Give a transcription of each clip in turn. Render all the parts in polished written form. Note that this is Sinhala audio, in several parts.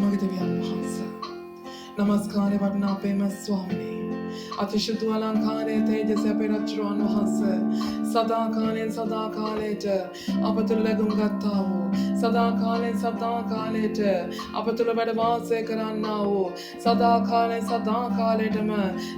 මගේ දෙවියන් වහන්සේ නමස්කාරය වඩනා අපේම ස්වාමිනේ අතිශුද්ධ අලංකාරයේ තේජස අපේ රජුන් වහන්සේ සදාකාලයෙන් සදාකාලයට අප තුළ ලැබුම් ගත්තා වූ සදාකාලයෙන් සදාකාලයට අප තුළ වැඩ වාසය කරන්නා වූ සදාකාලයෙන් සදාකාලයටම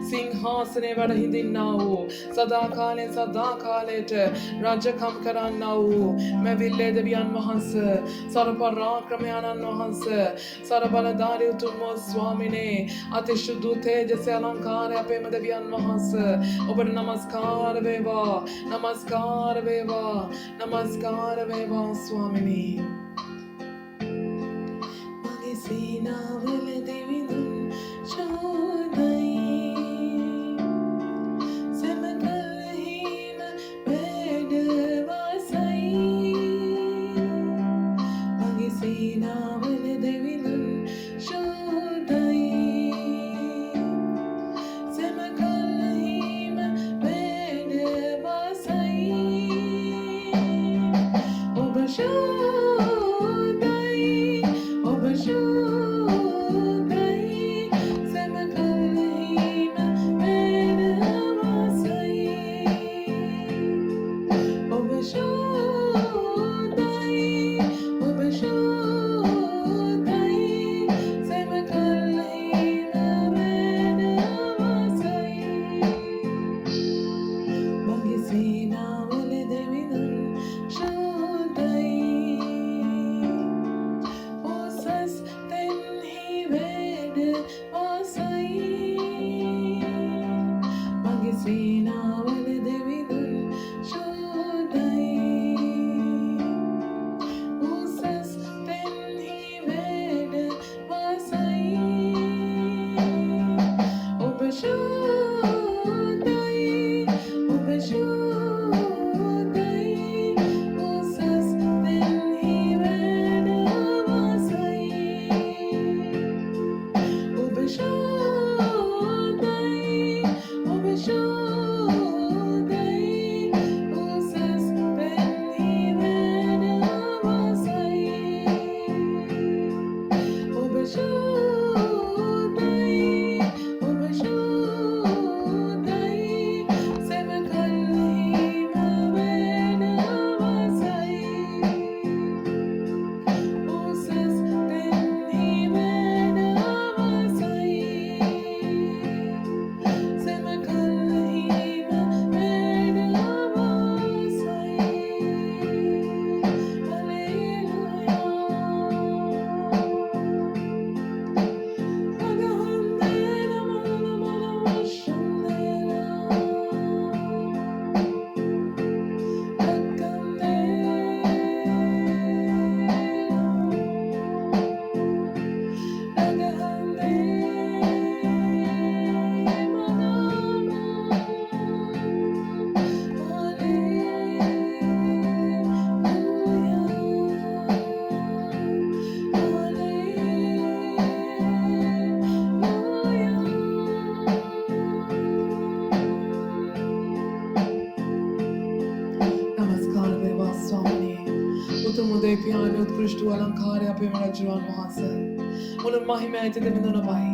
සිංහාසනයේ වැඩ හිඳින්නා වූ සදාකාලයෙන් සදාකාලයට රජකම් කරන්නා වූ මැවිල්ලේ දෙවියන් වහන්සේ සර්වපරාක්‍රමයන්න් වහන්සේ සර්වබලධාරී උතුම් ස්වාමිනේ අතිශුද්ධ තේජස අලංකාරය අපේම දෙවියන් වහන්සේ ඔබට නමස්කාර වේවා නමස්කාර වේවා නමස්කාර වේවා ස්වාමිනේ මගේ සීනාවල දෙවිඳුන් ශෝධයි සමකලහිම වැඩ වාසයි මගේ සීනාවල දෙවිඳුන් उत्कृष्ट अलंकार අපේ රජුන් වහන්සේ මුළු මහිමයට දෙවිඳුන වයි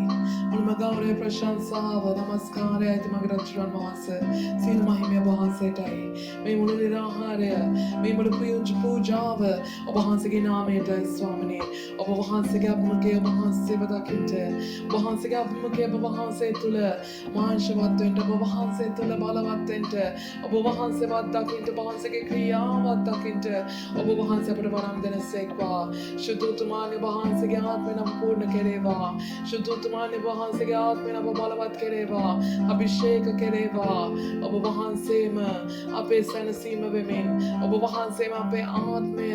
මුළු ගෞරවය ප්‍රශංසාව නමස්කාරයයි මගේ රජුන් වහන්සේ සියලු මහිමය වහන්සේටයි මේ මුළු නිරාහාරය මේ මුළු පූජාව ඔබ වහන්සේගේ නාමයටයි ස්වාමිනේ ඔබ වහන්සේගේ අභිමුඛය වහන්සේව දකින්ට ඔබ වහන්සේගේ අභිමුඛය ඔබ වහන්සේ තුල මාංශවත් වෙන්න ඔබ වහන්සේ තුල බලවත් වෙන්න ඔබ වහන්සේවත් දකින්ට ඔබ වහන්සේගේ ක්‍රියාවත් දකින්ට ඔබ වහන්සේ අපට වරම් දෙනසේක්වා සුදුතුමානි වහන්සේගේ ආත්මය නම් පූර්ණ කෙරේවා සුදුතුමානි වහන්සේගේ ආත්මය නම් බලවත් කෙරේවා අභිෂේක කෙරේවා ඔබ වහන්සේම අපේ සැනසීම වෙමින් ඔබ වහන්සේම අපේ ආත්මය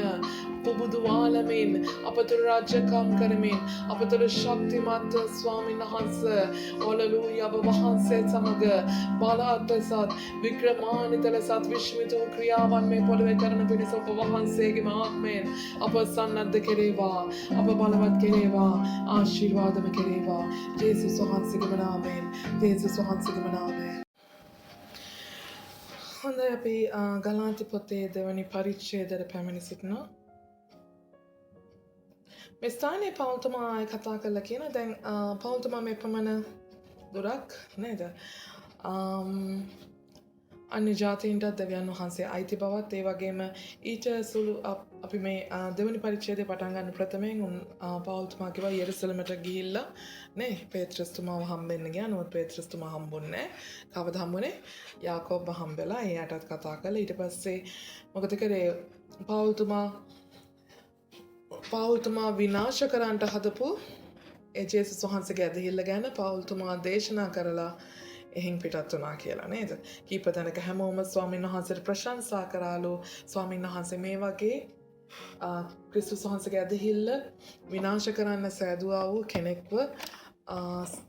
පුබුදු වහලමින් අපතුල රාජ්‍යකම් කරමින් අපතුල ශක්තිමත් ස්වාමීන් වහන්සේ හලෙලූයා ඔබ වහන්සේ සමග බලවත් ලෙසත් වික්‍රමාන්විත ලෙසත් විශ්මිත වූ ක්‍රියාවන් මේ පොළොවේ කරන පිණිස ඔබ වහන්සේගේම ආත්මයෙන් අප සන්නද්ධ කෙරේවා අප බලවත් කෙරේවා ආශිර්වාදම කෙරේවා ජේසුස් වහන්සේගේම නාමයෙන් ජේසුස් වහන්සේගේම නාමයෙන් හොඳයි අපි ගලාති පොතේ දෙවැනි පරිච්ඡේදයට පැමිණ සිටිනවා මේ ස්ථානයේ පවුල්තුමා කතා කරලා කියන දැන් පවුල්තුමා මේ ප්‍රමාණ දුරක් නේද? අන්‍ය ජාතීන්ටත් දෙවියන් වහන්සේ අයිති බවත් ඒ වගේම ඊට සුළු අපි මේ දෙවනි පරිච්ඡේදය පටන් ගන්න ප්‍රථමයෙන් පවුල්තුමා කිව්වා යෙරුසලමට ගිහිල්ලා නේ පේත්‍රස්තුමාව හම්බෙන්න ගියා. නමුත් පේත්‍රස්තුමා හම්බුන්නේ නැහැ. කවද හම්බුනේ? යාකෝබ්ව හම්බෙලා එයාටත් කතා කළා. ඊට පස්සේ මොකද කරේ? පවුල්තුමා විනාශ කරන්නට හදපු ඒ ජේසුස් වහන්සේගේ ඇදහිල්ල ගැන පවුල්තුමා දේශනා කරලා එහෙන් පිටත් වුණා කියලා නේද? කීප තැනක හැමෝම ස්වාමීන් වහන්සේට ප්‍රශංසා කරාලු. ස්වාමීන් වහන්සේ මේ වගේ ක්‍රිස්තුස් වහන්සේගේ ඇදහිල්ල විනාශ කරන්න සෑදුවා වූ කෙනෙක්ව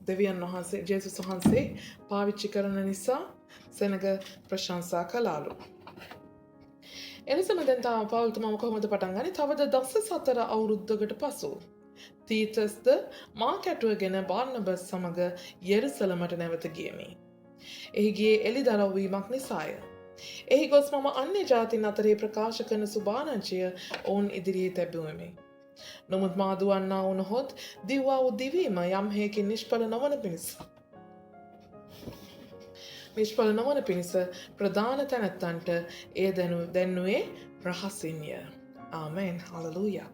දෙවියන් වහන්සේ ජේසුස් වහන්සේ පාවිච්චි කරන නිසා සෙනග ප්‍රශංසා කළාලු. එනිසම දැන් තාම පවුල්තුමාම කොහොමද පටන් ගන්නේ? තවද දස සතර අවුරුද්දකට පසු තීතස්ද මා කැටුවගෙන බාර්නබස් සමග යෙරුසලමට නැවත ගියමි. එහි ගියේ එළිදරව් වීමක් නිසාය. එහි ගොස් මම අන්‍ය ජාතීන් අතරේ ප්‍රකාශ කරන සුභාරංචිය ඔවුන් ඉදිරියේ තැබුවෙමි. නමුත් මා දුවන්නා වුණහොත් දිව්වා වූ දිවීම යම් හේකින් නිෂ්ඵල නොවන පිණිස ප්‍රධාන තැනැත්තන්ට එය දැන්නුවේ රහසින්ය. ආමෙන්. හලලූයා.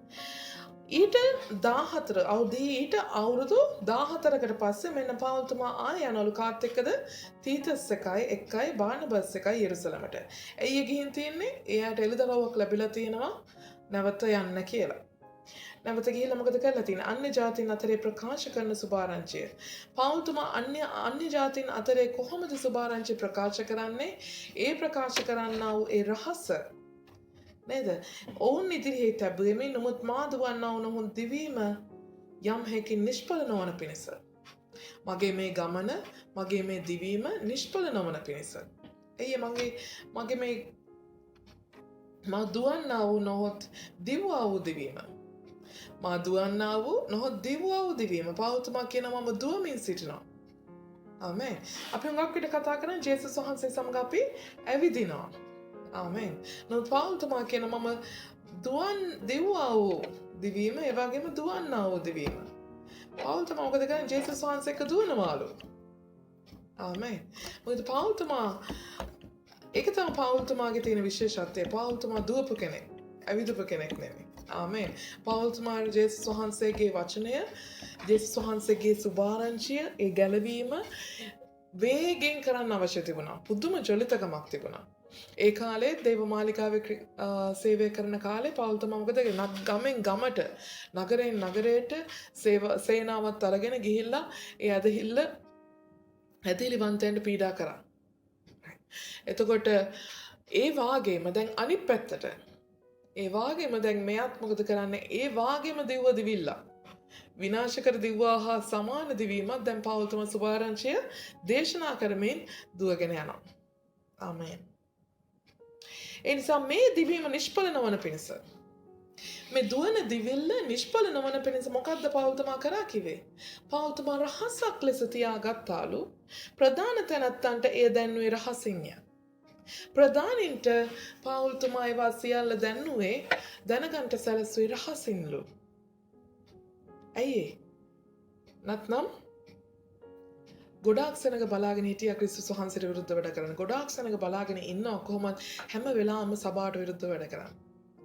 ඊට 14 අවුරුදු 14කට පස්සේ මෙන්න පවුල්තුමා ආය යනවලු කාත් එක්කද තීතස් එකයි බාර්නබස් එකයි යෙරුසලමට. ඇයි ගිහින් තියන්නේ? එයාට එළිදරව්වක් ලැබිලා තියෙනවා නැවත යන්න කියලා. නැවත ගිහිල්ලා මොකද කරලා තියෙන්නේ? අන්‍ය ජාතීන් අතරේ ප්‍රකාශ කරන සුභාරංචිය. පවුල්තුමා අන්‍ය ජාතීන් අතරේ කොහොමද සුභාරංචිය ප්‍රකාශ කරන්නේ? ඒ ප්‍රකාශ කරන්නා වූ ඒ රහස නේද? ඔවුන් ඉදිරියේ තැබුවෙමි. නමුත් මා දුවන්නා වුණහොත් දිවීම යම් හේකින් නිෂ්ඵල නොවන පිණිස. මගේ මේ ගමන, මගේ මේ දිවීම නිෂ්ඵල නොවන පිණිස. එයි මගේ මේ මා දුවන්නා වූ නොහොත් දිව්වා වූ දිවීම. මා දුවන්නා වූ නොහොත් දිව්වා වූ දිවීම. පවුල්තුමා කියනවා මම දුවමින් සිටිනවා. ආමෙන්. අපි හුඟක් විට කතා කරන ජේසුස් වහන්සේ සමග අපි ඇවිදිනවා. ආමෙන්. නමුත් පවුල්තුමා කියන මම දිව්වා වූ දිවීම ඒ වගේම දුවන්නා වූ දිවීම. පවුල්තුමා මොකද කරන්නේ? ජේසුස් වහන්සේ එක්ක දුවනවාලු. ආමෙන්. මොකද පවුල්තුමා ඒක තමයි පවුල්තුමාගේ තියෙන විශේෂත්වය. පවුල්තුමා දුවපු කෙනෙක්. ඇවිදපු කෙනෙක් නෙමෙයි. ආමෙන්. පවුල්තුමා ජේසුස් වහන්සේගේ වචනය, ජේසුස් වහන්සේගේ සුභාරංචිය, ඒ ගැලවීම වේගෙන් කරන්න අවශ්‍ය තිබුණා. පුදුම ජොලිතකමක් තිබුණා. ඒ කාලේ දේවමාලිකාවේ සේවය කරන කාලේ පවුල්තුමා මොකද ගමෙන් ගමට නගරෙන් නගරයට සේනාවත් අරගෙන ගිහිල්ලා ඒ ඇදහිලිවන්තයන්ට පීඩා කරා. එතකොට ඒ වාගේම දැන් අනිත් පැත්තට ඒ වාගේම දැන් මෙයත් මොකද කරන්නේ? ඒ වාගේම දිව්ව දිවිල්ලා විනාශ කර දිව්වා හා සමාන දිවීමක් දැන් පවුල්තුමා සුභාරංචිය දේශනා කරමින් දුවගෙන යනවා. ආමෙන්. ඒ නිසා මේ දිවීම නිෂ්ඵල නොවන පිණිස, මේ දුවන දිවිල්ල නිෂ්ඵල නොවන පිණිස මොකද්ද පවුල්තුමා කරා කිව්වේ? පවුල්තුමා රහසක් ලෙස තියාගත්තාලු. ප්‍රධාන තැනැත්තන්ට එය දැන්නුවේ රහසින්ය. ප්‍රධානින්ට පවුල්තුමා ඒවා සියල්ල දැන්නුවේ දැනගන්ට සැලසුවේ රහසින්ලු. ඇයි? නැත්නම් ගොඩාක් සෙනග බලාගෙන හිටියා ක්‍රිස්තුස් වහන්සේට විරුද්ධව වැඩ කරන. ගොඩාක් සෙනග බලාගෙන ඉන්නවා කොහොමද හැම වෙලාවෙම සභාවට විරුද්ධව වැඩ කරන්නේ.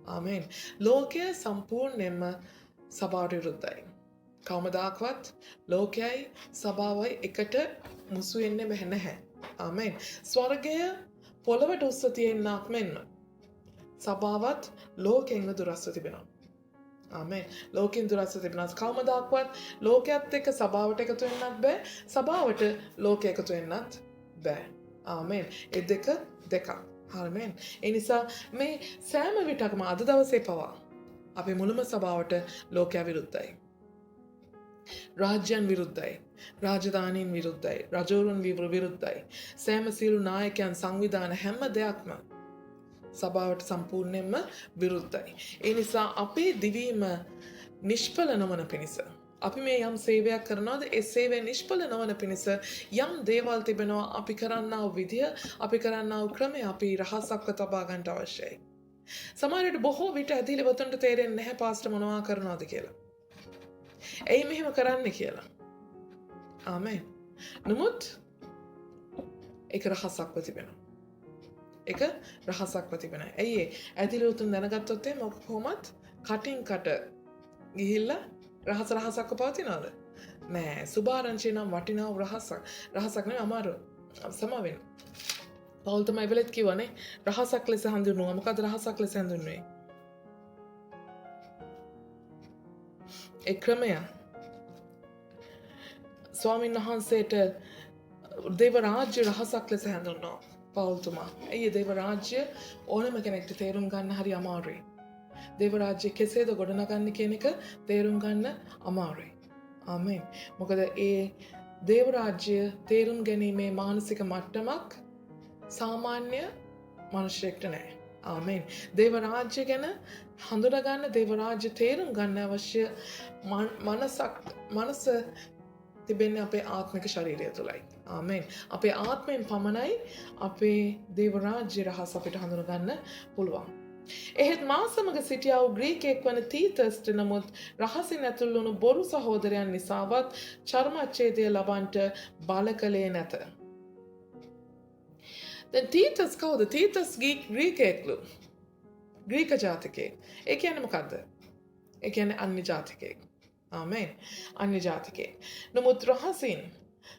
ආමෙන්. ලෝකය සම්පූර්ණයෙන්ම සභාවට විරුද්ධයි. කවමදාකවත් ලෝකයයි සභාවයි එකට මුසු වෙන්නේ නැහැ. ආමෙන්. ස්වර්ගය පොළවට උස්ස තියෙන්නක් මෙන්න සභාවත් ලෝකයෙන්ම දුරස්ව තිබෙනවා. ආමෙන්. ලෝකෙන් දුරස්ව තිබෙනවා. කවමදාකවත් ලෝකයේත් එක්ක සභාවට එකතු වෙන්නත් බෑ. සභාවට ලෝකෙ එකතු වෙන්නත් බෑ. ආමෙන්. ඒ දෙකක්. ආමෙන්. ඒ නිසා මේ සෑම විටකම අද දවසේ පවා අපේ මුළුම සභාවට ලෝකයා විරුද්ධයි. රාජ්‍යයන් විරුද්ධයි. රාජධානීන් විරුද්ධයි. රජවරුන් විරුද්ධයි. සෑම සියලු නායකයන් සංවිධාන හැම දෙයක්ම සභාවට සම්පූර්ණයෙන්ම විරුද්ධයි. ඒ නිසා අපේ දිවීම නිෂ්ඵල නොවන පිණිස අපි මේ යම් සේවයක් කරනවාද ඒ සේවය නිෂ්ඵල නොවන පිණිස යම් දේවල් තිබෙනවා අපි කරන්නා වූ විදිය, අපි කරන්නා වූ ක්‍රමය අපි රහසක්ව තබා ගන්න අවශ්‍යයි. සමහර විට බොහෝ විට ඇදහිලිවතුන්ට තේරෙන්නේ නැහැ පාස්ටර් මොනවා කරනවද කියලා. ඇයි මෙහෙම කරන්න කියලා. ආමෙන්. නමුත් ඒක රහසක්ව තිබෙනවා. ඒක රහසක්ව තිබෙනවා. ඇයි ඒ? ඇතිලේ උතුම් දැනගත්තොත් මොක කොහොමත් කටින් කට ගිහිල්ලා රහසක්ව පවතිනවද? නෑ. සුභාරංචිය නම් වටිනා රහසක්. රහසක් නෙවෙයි අමාරු. සමා වෙන්න. පවුල් තමයි වෙලෙත් කිව්වනේ රහසක් ලෙස හඳුන්වනවා. මොකද රහසක් ලෙස හඳුන්වන්නේ? ඒ ක්‍රමය ස්වාමීන් වහන්සේට දේව රාජ්‍ය රහසක් ලෙස හඳුන්වනවා පවුල්තුමා. ඇයි දේව රාජ්‍ය ඕනම කෙනෙක්ට තේරුම් ගන්න හරි අමාරුයි. දේව රාජ්‍ය කෙසේද ගොඩනගන්නේ කියන එක තේරුම් ගන්න අමාරුයි. ආමෙන්. මොකද ඒ දේව රාජ්‍ය තේරුම් ගැනීමේ මානසික මට්ටමක් සාමාන්‍ය මිනිසෙක්ට නැහැ. ආමෙන්. දේව රාජ්‍ය ගැන හඳුනා ගන්න, දේව රාජ්‍ය තේරුම් ගන්න අවශ්‍ය මනස තිබෙන්නේ අපේ ආත්මික ශරීරය තුළයි. ආමෙන්. අපේ ආත්මයෙන් පමණයි අපේ දේව රාජ්‍ය රහස අපිට හඳුනා ගන්න පුළුවන්. එහෙත් මා සමග සිටියා වූ ග්‍රීකයෙක් වන තීතස්ට නමුත් රහසින් ඇතුල් වුණු බොරු සහෝදරයන් නිසාවත් චර්මච්ඡේදය ලබන්නට බල කළේ නැත. දැන් තීතස් කවුද? තීතස් ග්‍රීකයෙක්ලු. ග්‍රීක ජාතිකයෙක්. ඒ කියන්නේ මොකද්ද? ඒ කියන්නේ අන්‍ය ජාතිකයෙක්. ආමෙන්. අන්‍ය ජාතිකයෙක්. නමුත් රහසින්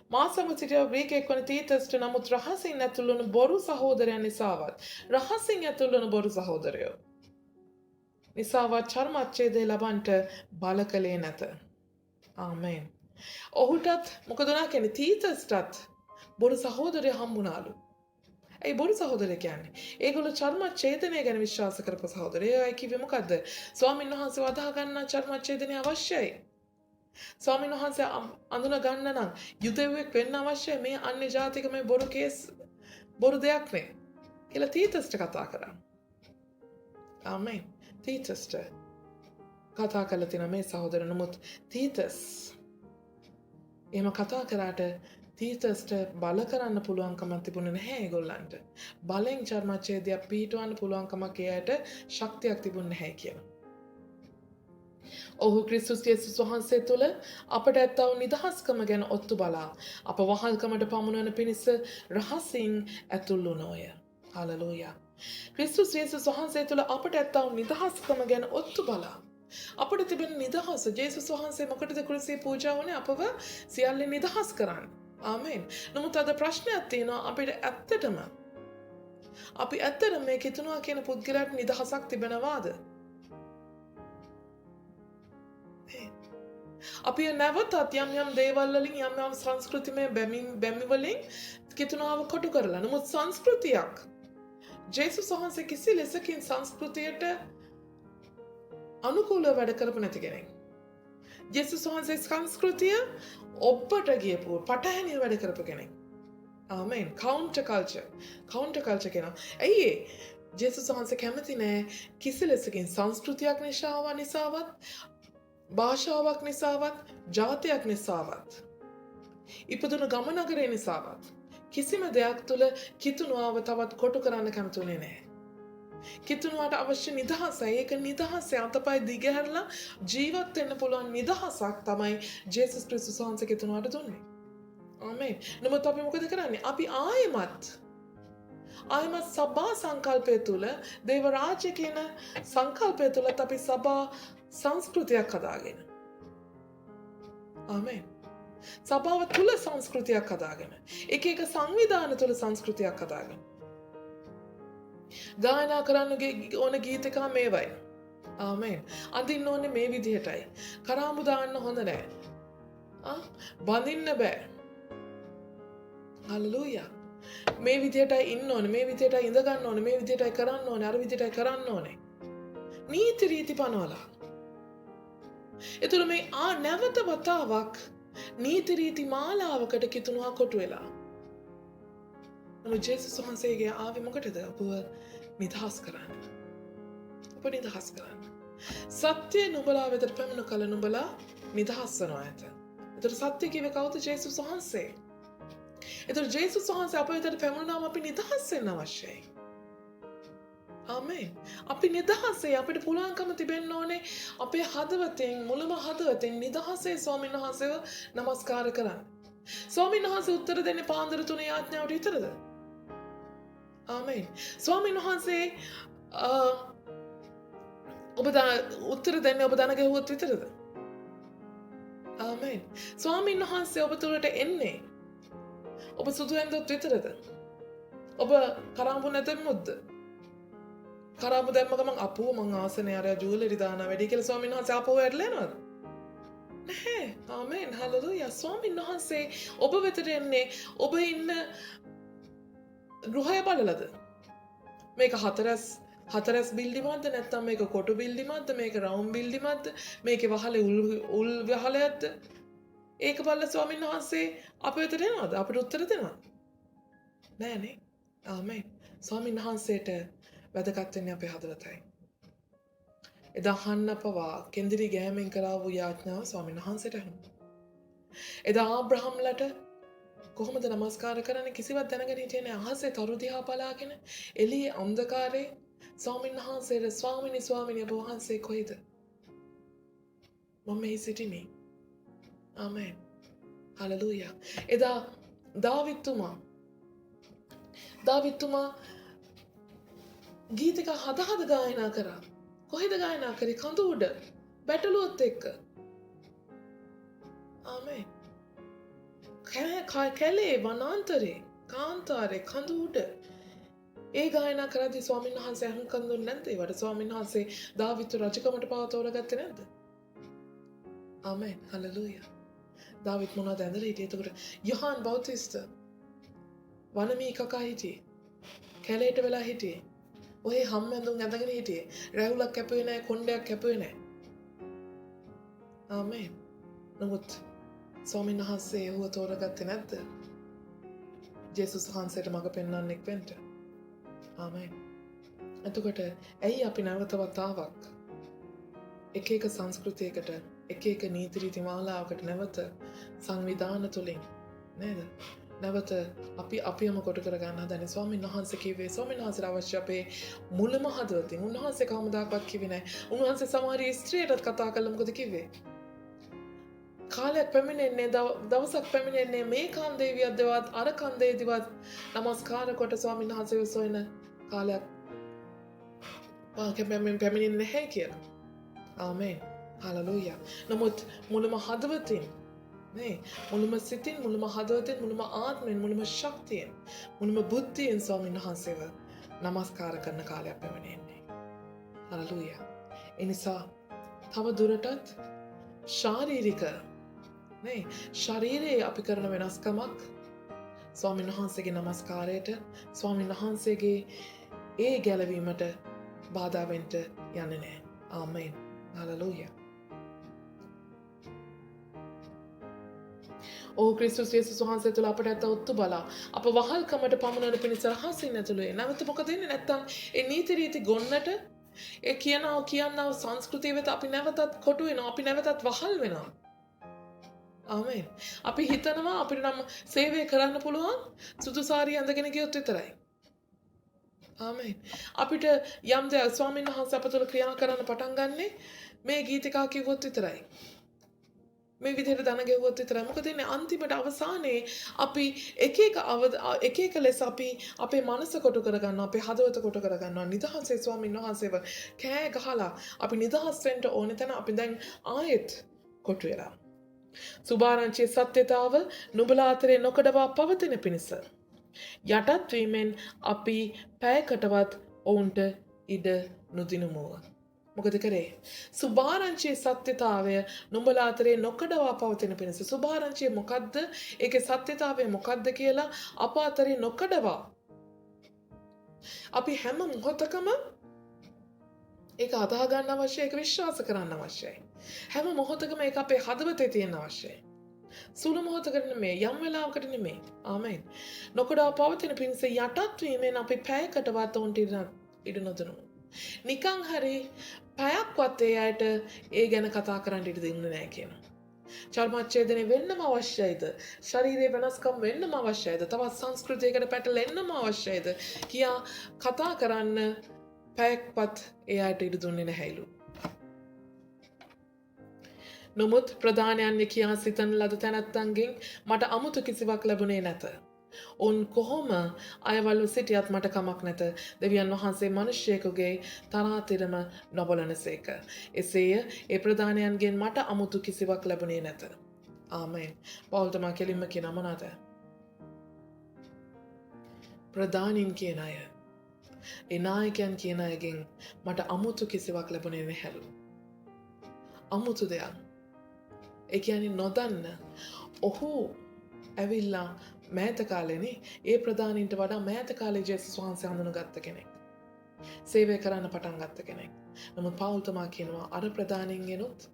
මා සමග සිටියා වූ ග්‍රීකයෙක් වන තීතස්ට නමුත් රහසින් ඇතුල් වුණු බොරු සහෝදරයන් නිසාවත් රහසින් ඇතුල් වුණු බොරු සහෝදරයෝ නිසාවත් චර්මච්ඡේදය ලබන්නට බල කළේ නැත. ආමෙන්. ඔහුටත් මොකද වුණා කියන්නේ? තීතස්ටත් බොරු සහෝදරයෝ හම්බුණාලු. ඒ බොරු සහෝදරය කියන්නේ ඒගොල්ලෝ චර්මච්ඡේදනය ගැන විශ්වාස කරපු සහෝදරයෝ. ඒ කිව්වේ මොකද්ද? ස්වාමීන් වහන්සේ වදා ගන්න චර්මච්ඡේදනය අවශ්‍යයි. ස්වාමීන් වහන්සේ අඳුන ගන්න නම් යුදෙව්වෙක් වෙන්න අවශ්‍යයි. මේ අන්‍ය ජාතික මේ බොරු කේස් බොරු දෙයක් නේ කියලා තීතස්ට කතා කරා. ආමෙන්. තීතස්ට කතා කළා තියෙන මේ සහෝදර. නමුත් තීතස් එහෙම කතා කරාට තීතස්ට බල කරන්න පුළුවන්කමක් තිබුණේ නැහැ ඒගොල්ලන්ට. බලෙන් චර්මච්ඡේදයක් පිහිටවන්න පුළුවන්කමක් එයාට ශක්තියක් තිබුණේ නැහැ කියලා. ඔහු ක්‍රිස්තුස් යේසුස් වහන්සේ තුළ අපට ඇත්තා වූ නිදහස්කම ගැන ඔත්තු බලා අප වහල්කමට පමුණවන පිණිස රහසින් ඇතුල් වුණෝය. හලෙලූයා. ක්‍රිස්තුස් යේසුස් වහන්සේ තුළ අපට ඇත්තා වූ නිදහස්කම ගැන ඔත්තු බලා අපට තිබෙන නිදහස ජේසුස් වහන්සේ මොකටද කුරුසියේ පූජා වුණේ? අපව සියල්ලෙන් නිදහස් කරන්න. ආමෙන්. නමුත් අද ප්‍රශ්නයක් තියෙනවා අපිට ඇත්තටම මේ කිතුනවා කියන පුද්ගලයාට නිදහසක් තිබෙනවාද? අපි නැවතත් යම් දේවල් වලින් යම් සංස්කෘතිමය බැමි වලින් කිතුනාව කොටු කරලා. නමුත් සංස්කෘතියක් ජේසුස් වහන්සේ කිසි ලෙසකින් සංස්කෘතියට අනුකූලව වැඩ කරපු නැති කෙනෙක්. ජේසුස් වහන්සේ සංස්කෘතිය ඔබට ගියපු පටහැනිව වැඩ කරපු කෙනෙක්. ආමෙන්. කවුන්ටර් කල්චර් කියනවා. ඇයි ඒ? ජේසුස් වහන්සේ කැමති නෑ කිසි ලෙසකින් සංස්කෘතියක් නිසාවත් භාෂාවක් නිසාවත් ජාතියක් නිසාවත් ඉපදුණු ගමනගරේ නිසාවත් කිසිම දෙයක් තුළ කිතුනුවාව තවත් කොටු කරන්න කැමතුනේ නැහැ. කිතුනුවාට අවශ්‍ය නිදහස, ඒක නිදහසේ අතපය දිගහැරලා ජීවත් වෙන්න පුළුවන් නිදහසක් තමයි ජේසුස් ක්‍රිස්තුස් වහන්සේ කිතුනුවාට දුන්නේ. ආමෙන්. නමුත් අපි මොකද කරන්නේ? අපි ආයෙමත් සබා සංකල්පය තුළ දේව රාජ්‍ය කියන සංකල්පය තුළත් අපි සබා සංස්කෘතියක් හදාගෙන. ආමෙන්. සභාව තුළ සංස්කෘතියක් හදාගෙන. එක සංවිධාන තුළ සංස්කෘතියක් හදාගෙන. ගායනා කරන්න ඕන ගීතකා මේවයි. ආමෙන්. අඳින්න ඕනේ මේ විදිහටයි. කරාඹු දාන්න හොඳ නෑ. බඳින්න බෑ. හලෙලූයා. මේ විදිහටයි ඉන්න ඕනේ, මේ විදිහටයි ඉඳ ගන්න ඕනේ, මේ විදිහටයි කරන්න ඕනේ, අර විදිහටයි කරන්න ඕනේ. නීති රීති පනවලා. එතුළ මේ නැවත වතාවක් නීති රීති මාලාවකට කිතුනුවා කොටු වෙලා. නමුත් ජේසුස් වහන්සේගේ ආවේ මොකටද? අපව නිදහස් කරන්න. අපව නිදහස් කරන්න. සත්‍ය නුඹලා වෙතට පැමිණ කල නුඹලා නිදහස් වෙනවා ඇත. එතකොට සත්‍ය කිව්වේ කවුද? ජේසුස් වහන්සේ. එතකොට ජේසුස් වහන්සේ අප වෙතට පැමුණාම අපි නිදහස් වෙන්න අවශ්‍යයි. ආමේන්. අපි නිදහසේ අපිට පුළුවන්කම තිබෙන්න ඕනේ අපේ හදවතෙන් මුලම හදවතෙන් නිදහසේ ස්වාමීන් වහන්සේව නමස්කාර කරන්න. ස්වාමීන් වහන්සේ උත්තර දෙන්නේ පාන්දර 3 යාඥාවට විතරද? ආමේන්. ස්වාමීන් වහන්සේ ඔබ උත්තර දෙන්නේ ඔබ දන ගැහුවොත් විතරද? ආමේන්. ස්වාමීන් වහන්සේ ඔබ තුළට එන්නේ ඔබ සුදු ඇඳොත් විතරද? ඔබ කරාඹු නැතෙමුද්ද? කරාඹු දැම්ම ගමන් අපෝ මං ආසනේ අර ජුවලරි දාන වැඩි කියලා ස්වාමීන් වහන්සේ ආපහු ඇරලා යනවද? නැහැ. ආමේන්. හලෙලූයා. ස්වාමීන් වහන්සේ ඔබ වෙතට එන්නේ ඔබ ඉන්න ගෘහය බලලද? මේක හතරස් බිල්ඩිමක්ද නැත්නම් මේක කොටු බිල්ඩිමක්ද මේක රවුම් බිල්ඩිමක්ද මේකේ වහලේ උල් වහලයක්ද? ඒක බලලා ස්වාමීන් වහන්සේ අප වෙතට එනවද? අපිට උත්තර දෙනවද? නෑනේ. ආමේන්. ස්වාමීන් වහන්සේට වැදගත් වෙන්නේ අපේ හදවතයි. එදා හන්න පවා කෙන්දිරි ගෑමෙන් කරා වූ යාඥාව ස්වාමීන් වහන්සේට ඇහුණා. එදා ආබ්‍රහම්ලට කොහොමද නමස්කාර කරන්නේ කිසිවක් දැනගෙන හිටියේ නෑ. අහසේ තරු දිහා බලාගෙන එළියේ අන්ධකාරයේ ස්වාමීන් වහන්සේට ස්වාමිනී ඔබ වහන්සේ කොහෙද? මම මේ සිටින්නේ. ආමේන්. හලෙලූයා. එදා දාවිත්තුමා ගීතික හද ගායනා කරා. කොහෙද ගායනා කරේ? කඳු උඩ බැටළුවොත් එක්ක. ආමේන්. කැලේ වනාන්තරේ කාන්තාරේ කඳු උඩ ඒ ගායනා කරද්දී ස්වාමීන් වහන්සේ අහුම්කම් දුන්නේ නැද්ද? ඒවට ස්වාමීන් වහන්සේ දාවිත් රජකමට පාව තෝරගත්තේ නැද්ද? ආමේන්. හලෙලූයා. දාවිත් මොනවද ඇඳලා හිටියේ? එතකොට යොහාන් බෞතිස්ත වනමී කකා හිටියේ. කැලේට වෙලා හිටියේ. ඔය හැම්මැඳුම් ඇඳගෙන හිටියේ. රැවුලක් කැපුවේ නැහැ, කොණ්ඩයක් කැපුවේ නැහැ. ආමේන්. නමුත් ස්වාමීන් වහන්සේ ඒව තෝරගත්තේ නැද්ද? ජේසුස් වහන්සේට මඟ පෙන්වන්නෙක් වෙන්න. ආමේන්. එතකොට ඇයි අපි නැවත වතාවක් එක සංස්කෘතියකට එක නීති රීති මාලාවකට නැවත සංවිධාන තුලින් නේද? නැවත අපියම කොට කරගන්න හදන්නේ. ස්වාමීන් වහන්සේ කිව්වේ ස්වාමීන් වහන්සේට අවශ්‍ය අපේ මුලම හදවතින්. උන්වහන්සේ කවමදාකවත් කිව්වේ නැහැ. උන්වහන්සේ සමහර ස්ත්‍රියටත් කතා කළා. මොකද කිව්වේ? කාලයක් පැමිණෙන්නේ දවසක් පැමිණෙන්නේ මේ කන්දේවියක්දවත් අර කන්දේදිවත් නමස්කාර කොට ස්වාමීන් වහන්සේව සොයන කාලයක් පැමිණෙන්නේ නැහැ කියලා. ආමේන්. හලෙලූයා. නමුත් මුලම හදවතින් නේ මුලම සිතින් මුලම හදවතින් මුලම ආත්මෙන් මුලම ශක්තියෙන් මුලම බුද්ධියෙන් ස්වාමීන් වහන්සේව නමස්කාර කරන කාලයක් පැමිණෙන්නේ. හලෙලූයා. ඒ නිසා තව දුරටත් ශාරීරික නේ ශරීරයේ අපි කරන වෙනස්කමක් ස්වාමීන් වහන්සේගේ නමස්කාරයට ස්වාමීන් වහන්සේගේ ඒ ගැලවීමට බාධා වෙන්න යන්නේ නැහැ. ආමේන්. හලෙලූයා. ඕ ක්‍රිස්තුස් යේසුස් වහන්සේ තුළ අපට ඇත ඔත්තු බලා අප වහල්කමට පමුණන පිණිස රහසින් ඇතුළුවේ. නැවත මොකද වෙන්නේ? නැත්තම් ඒ නීති රීති ගොන්නට ඒ කියනව සංස්කෘතිය වෙත අපි නැවතත් කොටු වෙනවා. අපි නැවතත් වහල් වෙනවා. ආමේන්. අපි හිතනවා අපිට නම් සේවය කරන්න පුළුවන් සුදු සාරිය ඇඳගෙන ගියොත් විතරයි. ආමේන්. අපිට යම් දෙයක් ස්වාමීන් වහන්සේ අප තුළ ක්‍රියා කරන්න පටන් ගන්නෙ මේ ගීතිකා කිව්වොත් විතරයි. මේ විදිහට දන ගෙවුවොත් විතරයි. මොකද ඉන්නේ අන්තිමට අවසානයේ අපි එක ලෙස අපි අපේ මනස කොටු කරගන්නවා, අපේ හදවත කොටු කරගන්නවා. නිදහසේ ස්වාමීන් වහන්සේව කෑ ගහලා අපි නිදහස් වෙන්න ඕනේ තැන අපි දැන් ආයෙත් කොටු වෙලා. සුභාරංචියේ සත්‍යතාව නුඹලා අතරේ නොකඩවා පවතින පිණිස යටත් වීමෙන් අපි පැයකටවත් ඔවුන්ට ඉඩ නොදිනමුව. මොකද කරේ? සුභාරංචියේ සත්‍යතාවය නුඹලා අතරේ නොකඩවා පවතින පිණිස. සුභාරංචිය මොකද්ද? ඒකේ සත්‍යතාවය මොකද්ද කියලා අප අතරේ නොකඩවා අපි හැම මොහොතකම ඒක අදා ගන්න අවශ්‍යයි, ඒක විශ්වාස කරන්න අවශ්‍යයි. හැම මොහොතකම ඒක අපේ හදවතේ තියෙන අවශ්‍යයි. සුළු මොහොතකට නෙමෙයි, යම් වෙලාවකට නෙමෙයි. ආමේන්. නොකඩවා පවතින පිණිස යටත් වීමෙන් අපි පැයකටවත් උන්ට ඉඩ නොදෙනු. නිකං හරි පැයක්වත් ඒ අයට ඒ ගැන කතා කරන්න ඉඩ දෙන්නේ නැහැ කියනවා. චර්මච්ඡේදනය වෙන්නම අවශ්‍යයිද? ශරීරයේ වෙනස්කම් වෙන්නම අවශ්‍යයිද? තවත් සංස්කෘතියකට පැටලෙන්නම අවශ්‍යයිද? කියා කතා කරන්න පැයක්පත් ඒ අයට ඉඩ දුන්නේ නැහැලු. නොමුත් ප්‍රධානයන්ය කියා සිතන ලද තැනැත්තන්ගෙන් මට අමුතු කිසිවක් ලැබුණේ නැත. ඔවුන් කොහොම අයවල්ව සිටියත් මට කමක් නැත. දෙවියන් වහන්සේ මනුෂ්‍යයෙකුගේ තරාතිරම නොබලන සේක. එසේය ඒ ප්‍රධානයන්ගෙන් මට අමුතු කිසිවක් ලැබුණේ නැත. ආමෙන්. පවුල්තමා කෙලින්ම කියන මොනවාද? ප්‍රධානීන් කියන අය. ඒ නායකයන් කියන අයගෙන් මට අමුතු කිසිවක් ලැබුණේ නැහැලු. අමුතු දෙයක්. ඒ කියන්නේ නොදන්න. ඔහු ඇවිල්ලා මෑත කාලේනේ ඒ ප්‍රධානීන්ට වඩා මෑත කාලේ ජේසුස් වහන්සේ හඳුනගත්ත කෙනෙක්. සේවය කරන්න පටන් ගත්ත කෙනෙක්. නමුත් පවුල්තුමා කියනවා අර ප්‍රධානීන්ගෙනුත්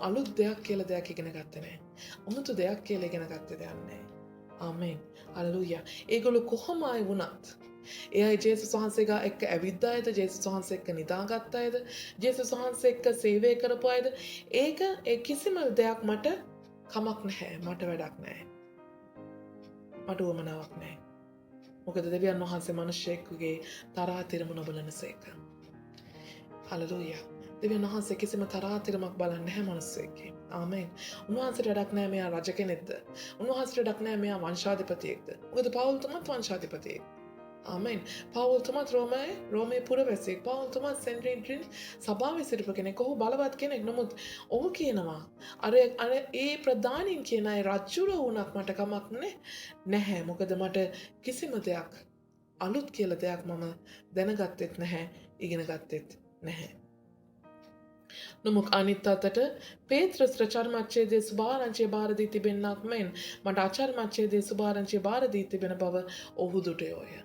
අලුත් දෙයක් කියලා දෙයක් ඉගෙන ගත්තේ නැහැ. අමුතු දෙයක් කියලා ඉගෙන ගත්තේ දෙයක් නැහැ. ආමෙන්. හලෙලූයා. ඒගොල්ලෝ කොහොම ආයි වුණත් ඒ අය ජේසුස් වහන්සේගා එක්ක ඇවිත් අයද, ජේසුස් වහන්සේ එක්ක නිදාගත් අයද, ජේසුස් වහන්සේ එක්ක සේවය කරපු අයද, ඒක ඒ කිසිම දෙයක් මට කමක් නැහැ. මට වැඩක් නැහැ. මට උවමනාවක් නැහැ. මොකද දෙවියන් වහන්සේ මිනිසෙකුගේ තරාතිරම නොබලන සේක. හලෙලූයා. දෙවියන් වහන්සේ කිසිම තරාතිරමක් බලන්නේ නැහැ මිනිස්සෙක්ගේ. ආමෙන්. උන්වහන්සේට වැඩක් නැහැ මෙයා රජ කෙනෙක්ද. උන්වහන්සේට වැඩක් නැහැ මෙයා වංශාධිපතියෙක්ද. මොකද පවුල්තුමත් වංශාධිපතියෙක්. ආමෙන්. පවුල්තුමත් රෝමේ පුරවැසියෙක්. පවුල්තුමත් සෙන්ට්‍රීන් සභාවේ සිටපු කෙනෙක්. ඔහු බලවත් කෙනෙක්. නමුත් ඔහු කියනවා අර ඒ ප්‍රධානීන් කියන අය රජුර වුණත් මට කමක් නැහැ. මොකද මට කිසිම දෙයක් අලුත් කියලා දෙයක් මම දැනගත්තෙත් නැහැ, ඉගෙන ගත්තෙත් නැහැ. නමුත් අනිත් අතට පේත්‍රස්ට චර්මච්ඡේදයේ සුභාරංචිය බාර දී තිබෙන්නක් මෙන් මට අචර්මච්ඡේදයේ සුභාරංචිය බාර දී තිබෙන බව ඔහු දුටුවෝය.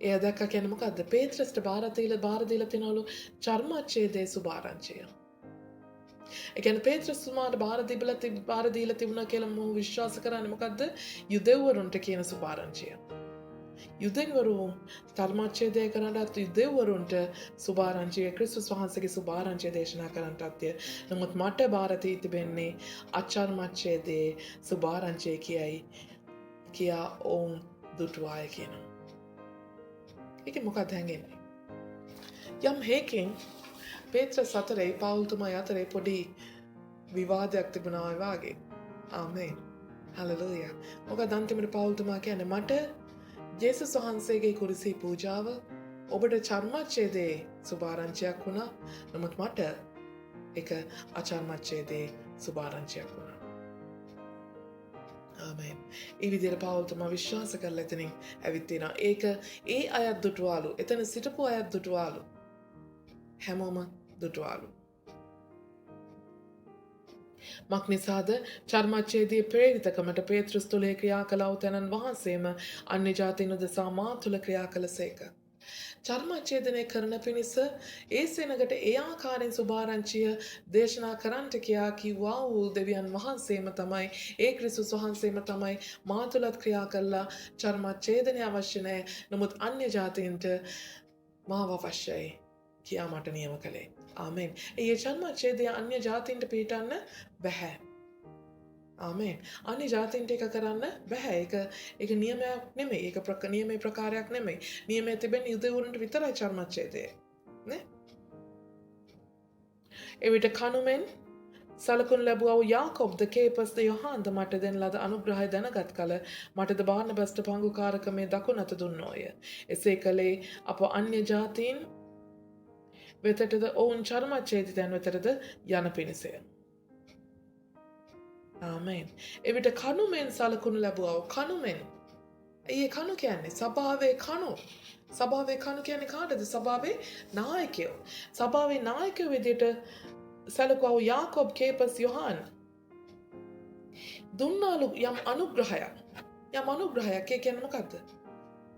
එයා දැක්ක කියන්නේ මොකද්ද? පේත්‍රස්ට බාර දීලා තිනවලු චර්මච්ඡේදයේ සුභාරංචිය. ඒ කියන්නේ පේත්‍රස්තුමාට බාර දීලා තිබුණා කියලා මොහු විශ්වාස කරන්නේ මොකද්ද? යුදෙව්වරුන්ට කියන සුභාරංචිය. යුදෙව්වරු ධර්මච්ඡේදය කරන්නත් යුදෙව්වරුන්ට සුභාරංචිය ක්‍රිස්තුස් වහන්සේගේ සුභාරංචිය දේශනා කරන්නටත්ය. නමුත් මට බාර දී තිබෙන්නේ අචර්මච්ඡේදයේ සුභාරංචිය කියා ඔවුන් දුටුවාය කියනවා. ඒක මොකක්ද හැංගෙන්නේ? යම් හේකින් පේත්‍රස් අතරේ පවුල්තුමා අතරේ පොඩි විවාදයක් තිබුණා වගේ. ආමෙන්. හලෙලූයා. මොකද අන්තිමට පවුල්තුමා කියන්නේ මට ජේසුස් වහන්සේගේ කුරුසී පූජාව ඔබට චර්මච්ඡේදයේ සුභාරංචියක් වුණා. නමුත් මට ඒක අචර්මච්ඡේදයේ සුභාරංචියක් වුණා. ආමෙන්. ඒ විදිහට පවුල්තුමා විශ්වාස කරලා එතනින් ඇවිත් තිනා. ඒක ඒ අයත් දුටුවාලු. එතන සිටපු අයත් දුටුවාලු. හැමෝම දුටුවාලු. මක්නිසාද චර්මච්ඡේදයේ ප්‍රේරිතකමට පේත්‍රස් තුලේ ක්‍රියා කළ උතනන් වහන්සේම අන්‍ය ජාතීන් උදෙසා මා තුල ක්‍රියා කළසේක. චර්මච්ඡේදනය කරන පිණිස ඒ සෙනගට ඒ ආකාරයෙන් සුභාරංචිය දේශනා කරන්නට කියා කිව්වා වූ දෙවියන් වහන්සේම තමයි, ඒ ක්‍රිස්තුස් වහන්සේම තමයි මා තුලත් ක්‍රියා කළා. චර්මච්ඡේදනය අවශ්‍ය නැහැ. නමුත් අන්‍ය ජාතීන්ට මාව අවශ්‍යයි කියා මට නියම කළේ. ආමෙන්. ඒ චර්මච්ඡේදය අන්‍ය ජාතීන්ට පිටන්න බැහැ. ආමෙන්. අන්‍ය ජාතීන්ට එක කරන්න බැහැ. ඒක නියමයක් නෙමෙයි. ඒක නියමයේ ප්‍රකාරයක් නෙමෙයි. නියමයේ තිබෙන යුදෙවුරුන්ට විතරයි චර්මච්ඡේදය. නේ? එවිට කනුමෙන් සලකුණු ලැබුවා වූ යාකොබ්ද කේපස්ද යොහාන්ද මට දෙන ලද අනුග්‍රහය දැනගත් කල මටද බාර්නබස්ට පංගුකාරකමේ දකුණත දුන්නෝය. එසේ කළේ අප අන්‍ය ජාතීන් වෙතටද ඔවුන් චර්මච්ඡේදිතයන් වෙතටද යන පිණිසය. ආමෙන්. එවිට කණුමෙන් සලකුණු ලැබුවා. කණුමෙන්. ඒ කණු කියන්නේ සභාවේ කණු. සභාවේ කණු කියන්නේ කාටද? සභාවේ නායකයෝ. සභාවේ නායකයෝ විදිහට සලකුවා යාකොබ්, කේපස්, යොහාන් දුන්නාලු යම් අනුග්‍රහයක්. යම් අනුග්‍රහයක් කියන්නේ මොකද්ද?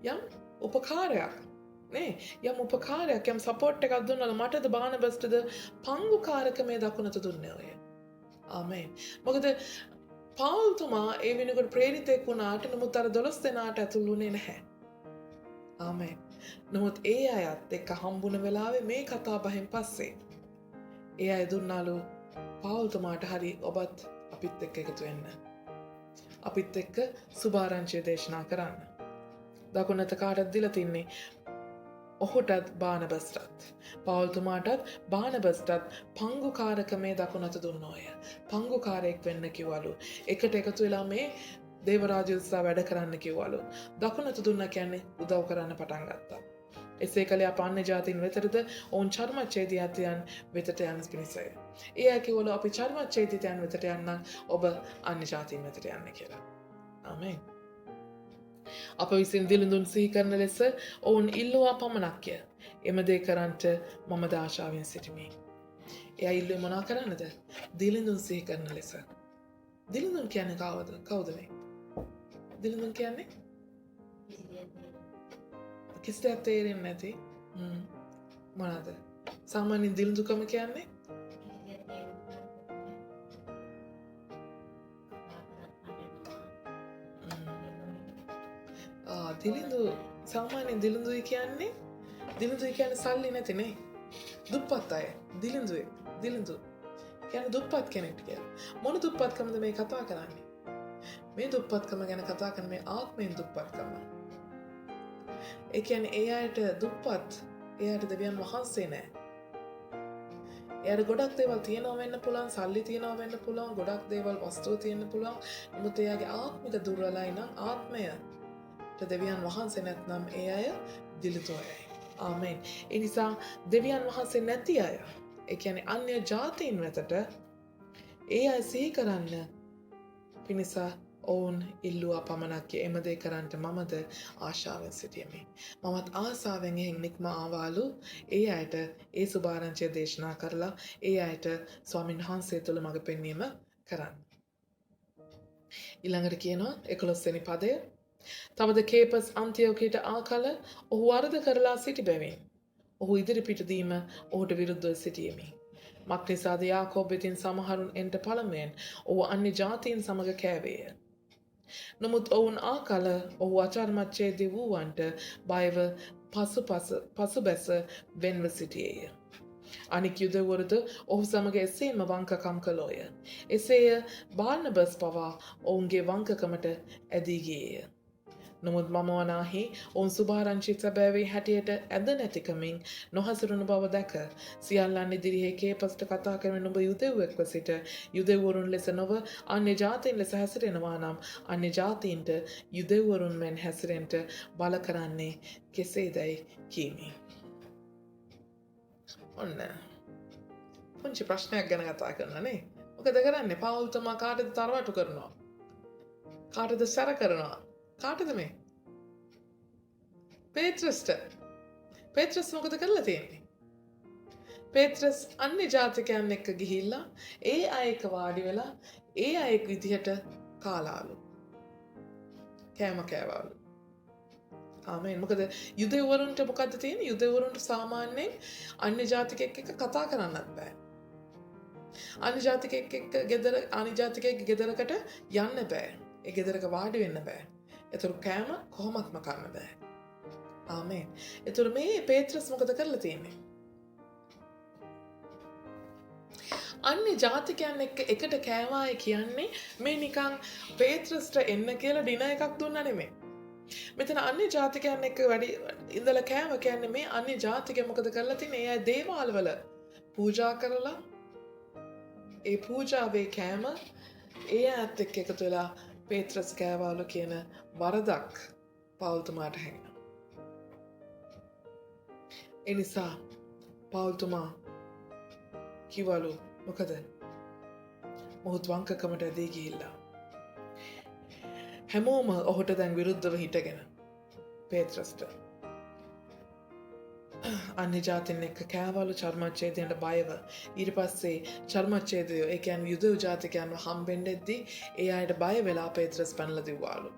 යම් උපකාරයක්. නේ යම් උපකාරයක් යම් සපෝට් එකක් දුන්නාලු. මටද බානබස්ටද පංගුකාරකමේ දකුණත දුන්නේ ඔය. ආමෙන්. මොකද පවුල්තුමා ඒ වෙනකොට ප්‍රේරිතෙක් වුණාට නමුත් අර 12 දෙනාට ඇතුළු වුණේ නැහැ. ආමෙන්. නමුත් ඒ අයත් එක්ක හම්බුන වෙලාවේ මේ කතා බහෙන් පස්සේ ඒ අය දුන්නාලු පවුල්තුමාට හරි ඔබත් අපිත් එක්ක එකතු වෙන්න. අපිත් එක්ක සුභාරංචිය දේශනා කරන්න. දකුණත කාටද දීලා තින්නේ? ඔහුටත් බානබස්ටත් පවුල්තුමාටත් බානබස්ටත් පංගුකාරකමේ දකුණත දුන්නෝය. පංගුකාරයෙක් වෙන්න කිව්වලු. එකට එකතු වෙලා මේ දේවරාජ්‍ය උත්සාහ වැඩ කරන්න කිව්වලු. දකුණත දුන්න කියන්නේ උදව් කරන්න පටන් ගත්තා. එසේ කළේ අප අන්‍ය ජාතීන් වෙතටද ඔවුන් චර්මච්ඡේදයන් වෙතට යන්න පිණිසය. ඒ අය කිව්වලු අපි චර්මච්ඡේදිතයන් වෙතට යන්නම් ඔබ අන්‍ය ජාතීන් වෙතට යන්න කියලා. ආමේන්. අප විසින් දිලිඳුන් සිහි කරන ලෙස ඔවුන් ඉල්ලුවා පමණක්ය. එම දේ කරන්නට මමද ආශාවෙන් සිටිමි. එයා ඉල්ලුවේ මොනා කරන්නද? දිලිඳුන් සිහි කරන ලෙස. දිලිඳුන් කියන්නේ කවුද මේ? දිලිඳුන් කියන්නේ කිසි දෙයක් තේරෙන්නේ නැති. මොනවාද? සාමාන්‍යයෙන් දිලිඳුකම කියන්නේ දිලිඳු සාමාන්‍යයෙන් දිලිඳුයි කියන්නේ සල්ලි නැතිනේ. දුප්පත් අය. දිලිඳු කියන්නේ දුප්පත් කෙනෙක්ට කියලා. මොන දුප්පත්කමද මේ කතා කරන්නේ? මේ දුප්පත්කම ගැන කතා කරන මේ ආත්මයෙන් දුප්පත්කම. ඒ කියන්නේ ඒ අයට දුප්පත්, ඒ අයට දෙවියන් වහන්සේ නැහැ. එයාට ගොඩක් දේවල් තියෙනවා වෙන්න පුළුවන්, සල්ලි තියෙනවා වෙන්න පුළුවන්, ගොඩක් දේවල් වස්තුව තියෙන්න පුළුවන්. නමුත් එයාගේ ආත්මික දුර්වලයි නම් ආත්මය දෙවියන් වහන්සේ නැත්නම් ඒ අය දිලිඳු අයයි. ආමේන්. ඒ නිසා දෙවියන් වහන්සේ නැති අය, ඒ කියන්නේ අන්‍ය ජාතීන් වෙතට ඒ අය සිහි කරන්න පිණිස ඔවුන් ඉල්ලුවා පමණක් එම දේ කරන්නට මමද ආශාවෙන් සිටියමි. මමත් ආසාවෙන් එහෙන් නික්ම ආවාලු ඒ අයට ඒ සුභාරංචිය දේශනා කරලා ඒ අයට ස්වාමීන් වහන්සේ තුළ මඟ පෙන්වීම කරන්න. ඊළඟට කියනවා 11 වෙනි පදය. තවද කේපස් අන්තියෝකයට ආ කල ඔහු වරද කරලා සිටි බැවින් ඔහු ඉදිරිපිට දීම ඔහුට විරුද්ධව සිටියෙමි. මක්නිසාද යාකෝබ වෙතින් සමහරුන් එන්ට පළමුවෙන් ඔහු අන්‍ය ජාතීන් සමග කෑවේය. නමුත් ඔවුන් ආ කල ඔහු අචර්මච්ඡේදී වූවන්ට බයව පසුබැස වෙන්ව සිටියේය. අනික් යුදවරුද ඔහු සමග එසේම වංකකම් කළෝය. එසේය බාර්නබස් පවා ඔවුන්ගේ වංකකමට ඇදී ගියේය. නමුත් මම වනාහි ඔවුන් සුභාරංචි සැබෑවේ හැටියට ඇද නැතිකමින් නොහසුරුණු බව දැක සියල්ලන් ඉදිරියේ කේපස්ට කතා කරමින් ඔබ යුදෙව්වෙක්ව සිට යුදෙව්වරුන් ලෙස නොව අන්‍ය ජාතීන් ලෙස හැසිරෙනවා නම් අන්‍ය ජාතීන්ට යුදෙව්වරුන් මෙන් හැසිරෙන්නට බල කරන්නේ කෙසේදයි කීමි. ඔන්න පුංචි ප්‍රශ්නයක් ගැන කතා කරනවා නේ. මොකද කරන්නේ? පවුල්තුමා කාටද තරවටු කරනවා? කාටද සැර කරනවා? කාටද මේ? පේත්‍රස්ට. පේත්‍රස් මොකද කරලා තියෙන්නේ? පේත්‍රස් අන්‍ය ජාතිකයන් එක්ක ගිහිල්ලා ඒ අයක වාඩි වෙලා ඒ අයෙක් විදිහට කාලාලු. කෑම කෑවලු. ආමේන්. මොකද යුදෙව්වරුන්ට මොකද්ද තියෙන්නේ? යුදෙව්වරුන්ට සාමාන්‍යයෙන් අන්‍ය ජාතිකයෙක් එක්ක කතා කරන්නත් බෑ. අන්‍ය ජාතිකයෙක් එක්ක අන්‍ය ජාතිකයෙක් ගෙදරකට යන්න බෑ. ඒ ගෙදරක වාඩි වෙන්න බෑ. එතුරු කෑම කොහොමත්ම කන්න බෑ. ආමේන්. එතුරු මේ පේත්‍රස් මොකද කරලා තියෙන්නේ? අන්‍ය ජාතිකයන් එක්ක එකට කෑවායි කියන්නේ මේ නිකන් පේත්‍රස්ට එන්න කියලා ඩිනර් එකක් දුන්නා නෙමෙයි. මෙතන අන්‍ය ජාතිකයන් එක්ක වැඩි ඉඳලා කෑම කියන්නේ මේ අන්‍ය ජාතිකයන් මොකද කරලා තියෙන්නේ? ඒ අය දේවාල වල පූජා කරලා ඒ පූජාවේ කෑම ඒ අයත් එක්ක එකතු වෙලා පේත්‍රස් කෑවලු කියන වරදක් පවුල්තුමාට හැඟෙනවා. ඒ නිසා පවුල්තුමා කිව්වලු මොකද? මොහොත් වංකකමට ඇදී ගිහිල්ලා හැමෝම ඔහුට දැන් විරුද්ධව හිටගෙන පේත්‍රස්ට අන්‍ය ජාතීන් එක්ක කෑවලු චර්මච්ඡේදයට බයව. ඊට පස්සේ චර්මච්ඡේදය ඒ කියන්නේ යුදෙව් ජාතිකයන්ව හම්බෙන්නෙද්දී ඒ අයට බය වෙලා පේත්‍රස් පැනලා දිව්වාලු.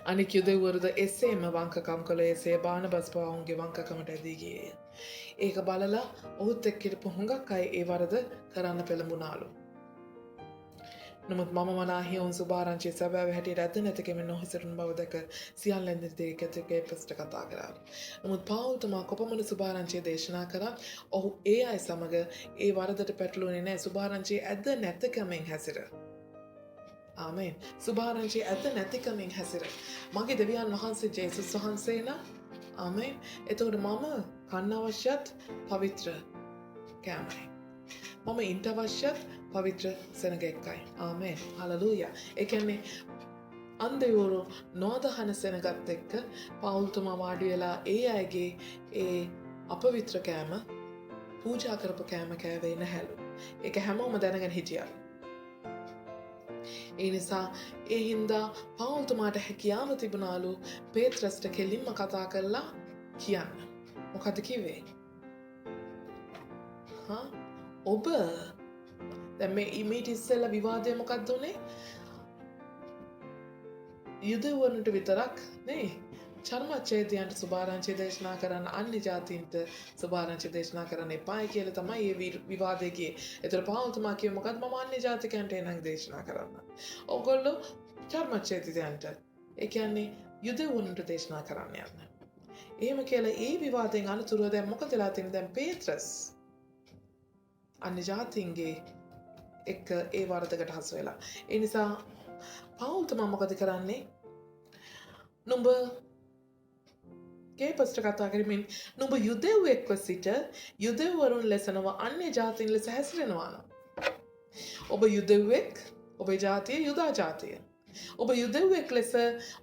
අනික යුදෙව්වරුද එසේම වංකකම් කළේ. එසේ බානබස් පවුන්ගේ වංකකමට ඇදී ගියේය. ඒක බලලා ඔහුත් එක්ක හිටපු හුඟක් අය ඒ වරද කරන්න පෙළඹුණාලු. නමුත් මම මනාහි ඔවුන් සුභාරංචිය සැබෑව හැටියට ඇද නැතිකෙමින් නොහිසරුණු බව දැක සියල්ලන් ඉදිරියේ කේපස්ට කතා කළාලු. නමුත් පවුල්තුමා කොපමණ සුභාරංචිය දේශනා කරා ඔහු ඒ අය සමග ඒ වරදට පැටළුනේ නැහැ. සුභාරංචිය ඇද නැතිකමින් හැසිර. ආමේන්. සුභාරංචිය ඇද නැතිකමින් හැසිර. මගේ දෙවියන් වහන්සේ ජේසුස් වහන්සේ නම් ආමේන්. එතකොට මම කන්න අවශ්‍යත් පවිත්‍ර කෑමයි. මම ඉන්ට අවශ්‍යත් පවිත්‍ර සෙනග එක්කයි. ආමේන්. හලලූයා. ඒ කියන්නේ අන්දයෝරු නොදහන සෙනගත් එක්ක පවුල්තුමා වාඩි වෙලා ඒ අයගේ ඒ අපවිත්‍ර කෑම පූජා කරපු කෑම කෑවේ නැහැලු. ඒක හැමෝම දැනගෙන හිටියා. ඒ නිසා ඒ හින්දා පවුල්තුමාට හැකියාව තිබුණාලු පේත්‍රස්ට කෙලින්ම කතා කරලා කියන්න. මොකද කිව්වේ? ඔබ දැන් මේ ඊමීට ඉස්සෙල්ලා විවාදය මොකක්ද උනේ? යුදෙව්වරුන්ට විතරක් නේ චර්මච්ඡේදයන්ට සුභාරංචි දේශනා කරන්න අන්‍ය ජාතීන්ට සුභාරංචි දේශනා කරන්න එපායි කියලා තමයි මේ විවාදය ගියේ. ඒතර පවුල්තුමා කිව්වේ මොකද්ද? මම අන්‍ය ජාතිකයන්ට එනං දේශනා කරන්න. ඕගොල්ලෝ චර්මච්ඡේදයන්ට ඒ කියන්නේ යුදෙව්වරුන්ට දේශනා කරන්න යන්න. එහෙම කියලා ඒ විවාදයෙන් අනතුරුව දැන් මොකද වෙලා තියෙන්නේ? දැන් පේත්‍රස් අන්‍ය ජාතීන්ගේ එක්ක ඒ වරදකට හසු වෙලා. ඒ නිසා පවුල්තුමා මොකද කරන්නේ? නුඹ කේපස්ට කතා කරමින් නුඹ යුදෙව්වෙක්ව සිට යුදෙව්වරුන් ලෙස නොව අන්‍ය ජාතීන් ලෙස හැසිරෙනවා නම් ඔබ යුදෙව්වෙක්, ඔබේ ජාතිය යුදා ජාතිය. ඔබ යුදෙව්වෙක් ලෙස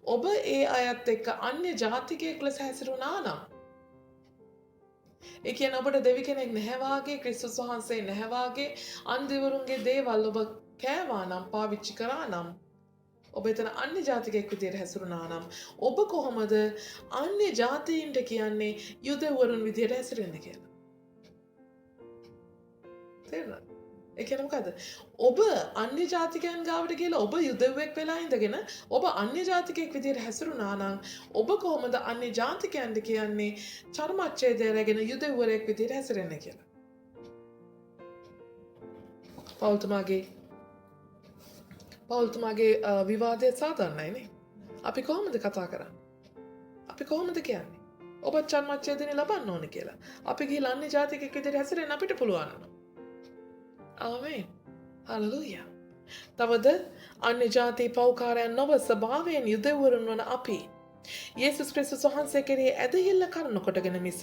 ඔබ ඒ අයත් එක්ක අන්‍ය ජාතිකයෙක් ලෙස හැසිරුණා නම් ඒ කියන්නේ ඔබට දෙවි කෙනෙක් නැහැ වාගේ, ක්‍රිස්තුස් වහන්සේ නැහැ වාගේ අන්දිවරුන්ගේ දේවල් ඔබ කෑවා නම්, පාවිච්චි කරා නම්, ඔබ එතන අන්‍ය ජාතිකයෙක් විදියට හැසිරුණා නම් ඔබ කොහොමද අන්‍ය ජාතීන්ට කියන්නේ යුදෙව්වරුන් විදියට හැසිරෙන්න කියලා? තේරුණාද? ඒ කියන්නේ මොකද? ඔබ අන්‍ය ජාතිකයන් ගාවට ගිහලා ඔබ යුදෙව්වෙක් වෙලා ඉඳගෙන ඔබ අන්‍ය ජාතිකයෙක් විදියට හැසිරුණා නම් ඔබ කොහොමද අන්‍ය ජාතිකයන්ට කියන්නේ චර්මච්ඡේදය රැගෙන යුදෙව්වරයෙක් විදියට හැසිරෙන්න කියලා? පවුල්තුමාගේ විවාදය සාධාරණයි නේ. අපි කොහොමද කතා කරන්නේ? අපි කොහොමද කියන්නේ? ඔබ චර්මච්ඡේදනේ ලබන්න ඕනේ කියලා. අපි ගිහලා අන්‍ය ජාතිකයෙක් විදියට හැසිරෙන්න අපිට පුළුවන්. ආමේන්. හලෙලූයා. තවද අන්‍ය ජාති පෞකාරයන් නොව ස්වභාවයෙන් යුදෙව්වරුන් වන අපි යේසුස් ක්‍රිස්තුස් වහන්සේ කෙරෙහි ඇදහිල්ල කරන කොටගෙන මිස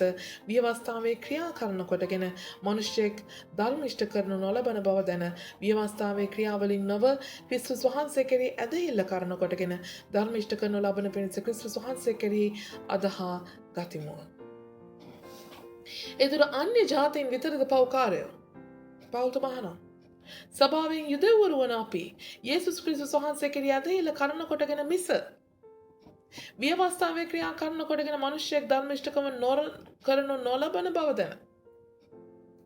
ව්‍යවස්ථාවේ ක්‍රියා කරන කොටගෙන මනුෂ්‍යෙක් ධර්මිෂ්ඨ කරනු නොලබන බව දැන ව්‍යවස්ථාවේ ක්‍රියාවලින් නොව ක්‍රිස්තුස් වහන්සේ කෙරෙහි ඇදහිල්ල කරන කොටගෙන ධර්මිෂ්ඨ කරනු ලබන පිණිස ක්‍රිස්තුස් වහන්සේ කෙරෙහි අදහා ගතිමු. එදුර අන්‍ය ජාතීන් විතරද පෞකාරයෝ? පවුල්තුමා අහනවා. සභාවෙන් යුදෙව්වරු වන අපි යේසුස් ක්‍රිස්තුස් වහන්සේ කෙරෙහි ඇදහිල්ල කරන කොටගෙන මිස ව්‍යවස්ථාවේ ක්‍රියා කරන කොටගෙන මනුෂ්‍යයෙක් ධර්මිෂ්ඨකම කරනු නොලබන බව දැන.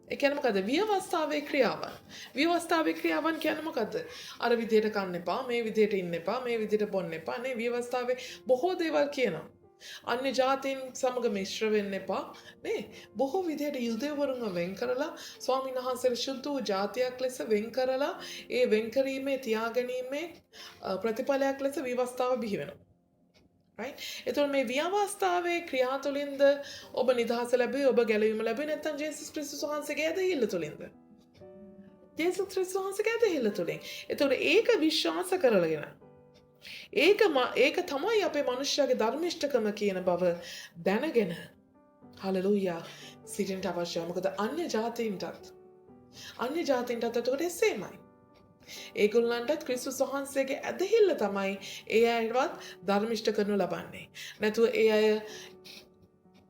ඒ කියන්නේ මොකද්ද? ව්‍යවස්ථාවේ ක්‍රියාවන්. ව්‍යවස්ථාවේ ක්‍රියාවන් කියන්නේ මොකද්ද? අර විදියට කන්න එපා, මේ විදියට ඉන්න එපා, මේ විදියට බොන්න එපා. නේ ව්‍යවස්ථාවේ බොහෝ දේවල් කියනවා. අන්‍ය ජාතීන් සමග මිශ්‍ර වෙන්න එපා. නේ බොහෝ විදියට යුදෙව්වරුන්ව වෙන් කරලා ස්වාමීන් වහන්සේලා ශුද්ධ වූ ජාතියක් ලෙස වෙන් කරලා ඒ වෙන් කිරීමේ තියාගැනීමේ ප්‍රතිඵලයක් ලෙස ව්‍යවස්ථාව බිහි වෙනවා. right? එතකොට මේ ව්‍යවස්ථාවේ ක්‍රියා තුළින්ද ඔබ නිදහස ලැබුවේ, ඔබ ගැලවීම ලැබුවේ නැත්නම් ජේසුස් ක්‍රිස්තුස් වහන්සේගේ ඇදහිල්ල තුළින්ද? ජේසුස් ක්‍රිස්තුස් වහන්සේගේ ඇදහිල්ල තුළින්. එතකොට ඒක විශ්වාස කරගෙන ඒක තමයි අපේ මනුෂ්‍යයාගේ ධර්මිෂ්ඨකම කියන බව දැනගෙන හලෙලූයා සිටින්නට අවශ්‍යයි. මොකද අන්‍ය ජාතීන්ටත් එතකොට එසේමයි. ඒගොල්ලන්ටත් ක්‍රිස්තුස් වහන්සේගේ ඇදහිල්ල තමයි ඒ අයවත් ධර්මිෂ්ඨ කරනු ලබන්නේ. නැතුව ඒ අය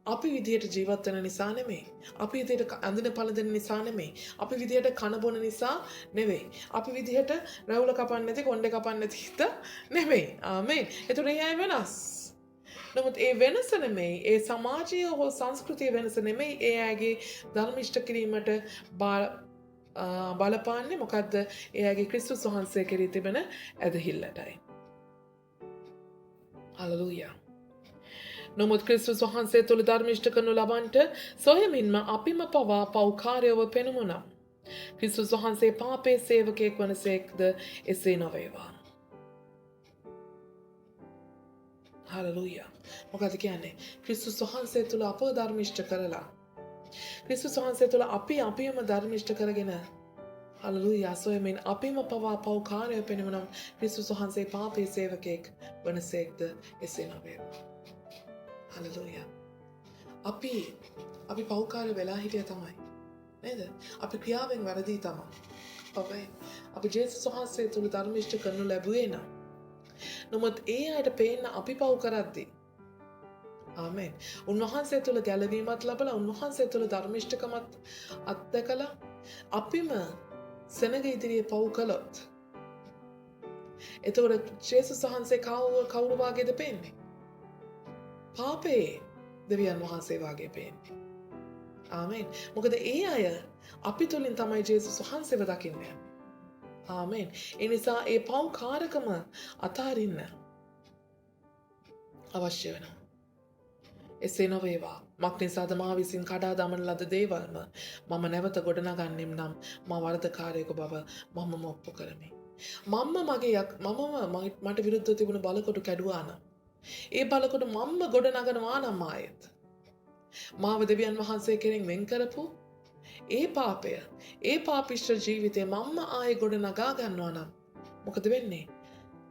අපි විදියට ජීවත් වෙන නිසා නෙමෙයි. අපි විදියට අඳින පළඳින නිසා නෙමෙයි. අපි විදියට කන බොන නිසා නෙවෙයි. අපි විදියට රැවුල කපන්නේ නැති, කොණ්ඩේ කපන්නේ නැති හිත නෙමෙයි. ආමේන්. ඒතර ඒ අය වෙනස්. නමුත් ඒ වෙනස නෙමෙයි, ඒ සමාජීය හෝ සංස්කෘතිය වෙනස නෙමෙයි ඒ අයගේ ධර්මිෂ්ඨ කිරීමට බලපාන්නේ. මොකද්ද? ඒ අයගේ ක්‍රිස්තුස් වහන්සේ කෙරෙහි තිබෙන ඇදහිල්ලටයි. හලෙලූයා. නමුත් ක්‍රිස්තුස් වහන්සේ තුළ ධර්මිෂ්ඨ කරනු ලබන්නට සොයමින්ම අපිම පවා පෞකාරයව පෙනුමුනම් ක්‍රිස්තුස් වහන්සේ පාපේ සේවකයෙක් වනසේක්ද එසේ නොවේවා. හලෙලූයා. මොකද කියන්නේ? ක්‍රිස්තුස් වහන්සේ තුළ අපව ධර්මිෂ්ඨ කරලා ක්‍රිස්තුස් වහන්සේ තුළ අපිම ධර්මිෂ්ඨ කරගෙන හලෙලූයා සොයමින් අපිම පවා පෞකාරය පෙනුමුනම් ක්‍රිස්තුස් වහන්සේ පාපේ සේවකයෙක් වනසේක්ද එසේ නොවේවා. හලෙලූයා. අපි පෞකාර වෙලා හිටිය තමයි. නේද? අපි ක්‍රියාවෙන් වැරදි තමයි. ඔබේ අපි ජේසුස් වහන්සේ තුළ ධර්මිෂ්ඨ කරනු ලැබුවේ නම්. නමුත් ඒ අයට පේන්න අපි පව් කරද්දී. ආමෙන්. උන්වහන්සේ තුළ ගැලවීමත් ලැබලා උන්වහන්සේ තුළ ධර්මිෂ්ඨකමත් අත්දැකලා අපිම සෙනග ඉදිරියේ පව් කළොත්. එතකොට ජේසුස් වහන්සේ කවුරු වාගේද පේන්නේ? පාපේ දෙවියන් වහන්සේ වාගේ පේන්නේ. ආමෙන්. මොකද ඒ අය අපි තුළින් තමයි ජේසුස් වහන්සේව දකින්නේ. ආමෙන්. ඒ නිසා ඒ පව්කාරකම අතාරින්න අවශ්‍ය වෙනවා. එසේ නොවේවා. මක් නිසාද මා විසින් කඩා දමන ලද දේවල්ම මම නැවත ගොඩනගන්නෙම් නම් මා වරදකාරයෙකු බව මම ඔප්පු කරමි. මට විරුද්ධව තිබුණු බලකොටු කැඩුවා නම් ඒ බලකොටු මම්ම ගොඩනගනවා නම් ආයෙත් මාව දෙවියන් වහන්සේ කෙරෙන් වෙන් කරපු ඒ පාපය ඒ පාපිෂ්ඨ ජීවිතේ මම්ම ආයෙ ගොඩ නගා ගන්නවා නම් මොකද වෙන්නේ?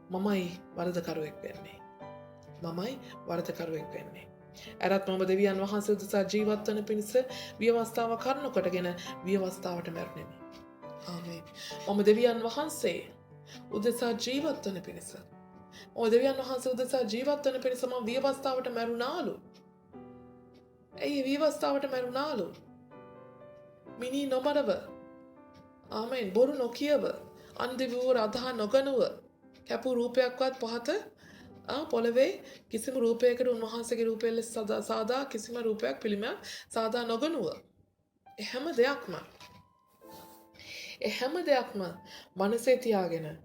මමයි වරදකරුවෙක් වෙන්නේ. ඇරත් මම දෙවියන් වහන්සේ උදෙසා ජීවත් වන පිණිස ව්‍යවස්ථාව කරනු කොටගෙන ව්‍යවස්ථාවට මැරුණෙමි. ආමේන්. මම දෙවියන් වහන්සේ උදෙසා ජීවත් වන පිණිස මම ව්‍යවස්ථාවට මැරුණාලු. ඇයි ව්‍යවස්ථාවට මැරුණාලු? මිනී නොමරව. ආමෙන්. බොරු නොකියව. අන්දිවූර අදහා නොගනුව. කැපු රූපයක්වත් පහත පොළවේ කිසිම රූපයකට උන්වහන්සේගේ රූපය ලෙස සාදා කිසිම රූපයක් පිළිමයක් සාදා නොගනුව. හැම දෙයක්ම මනසේ තියාගෙන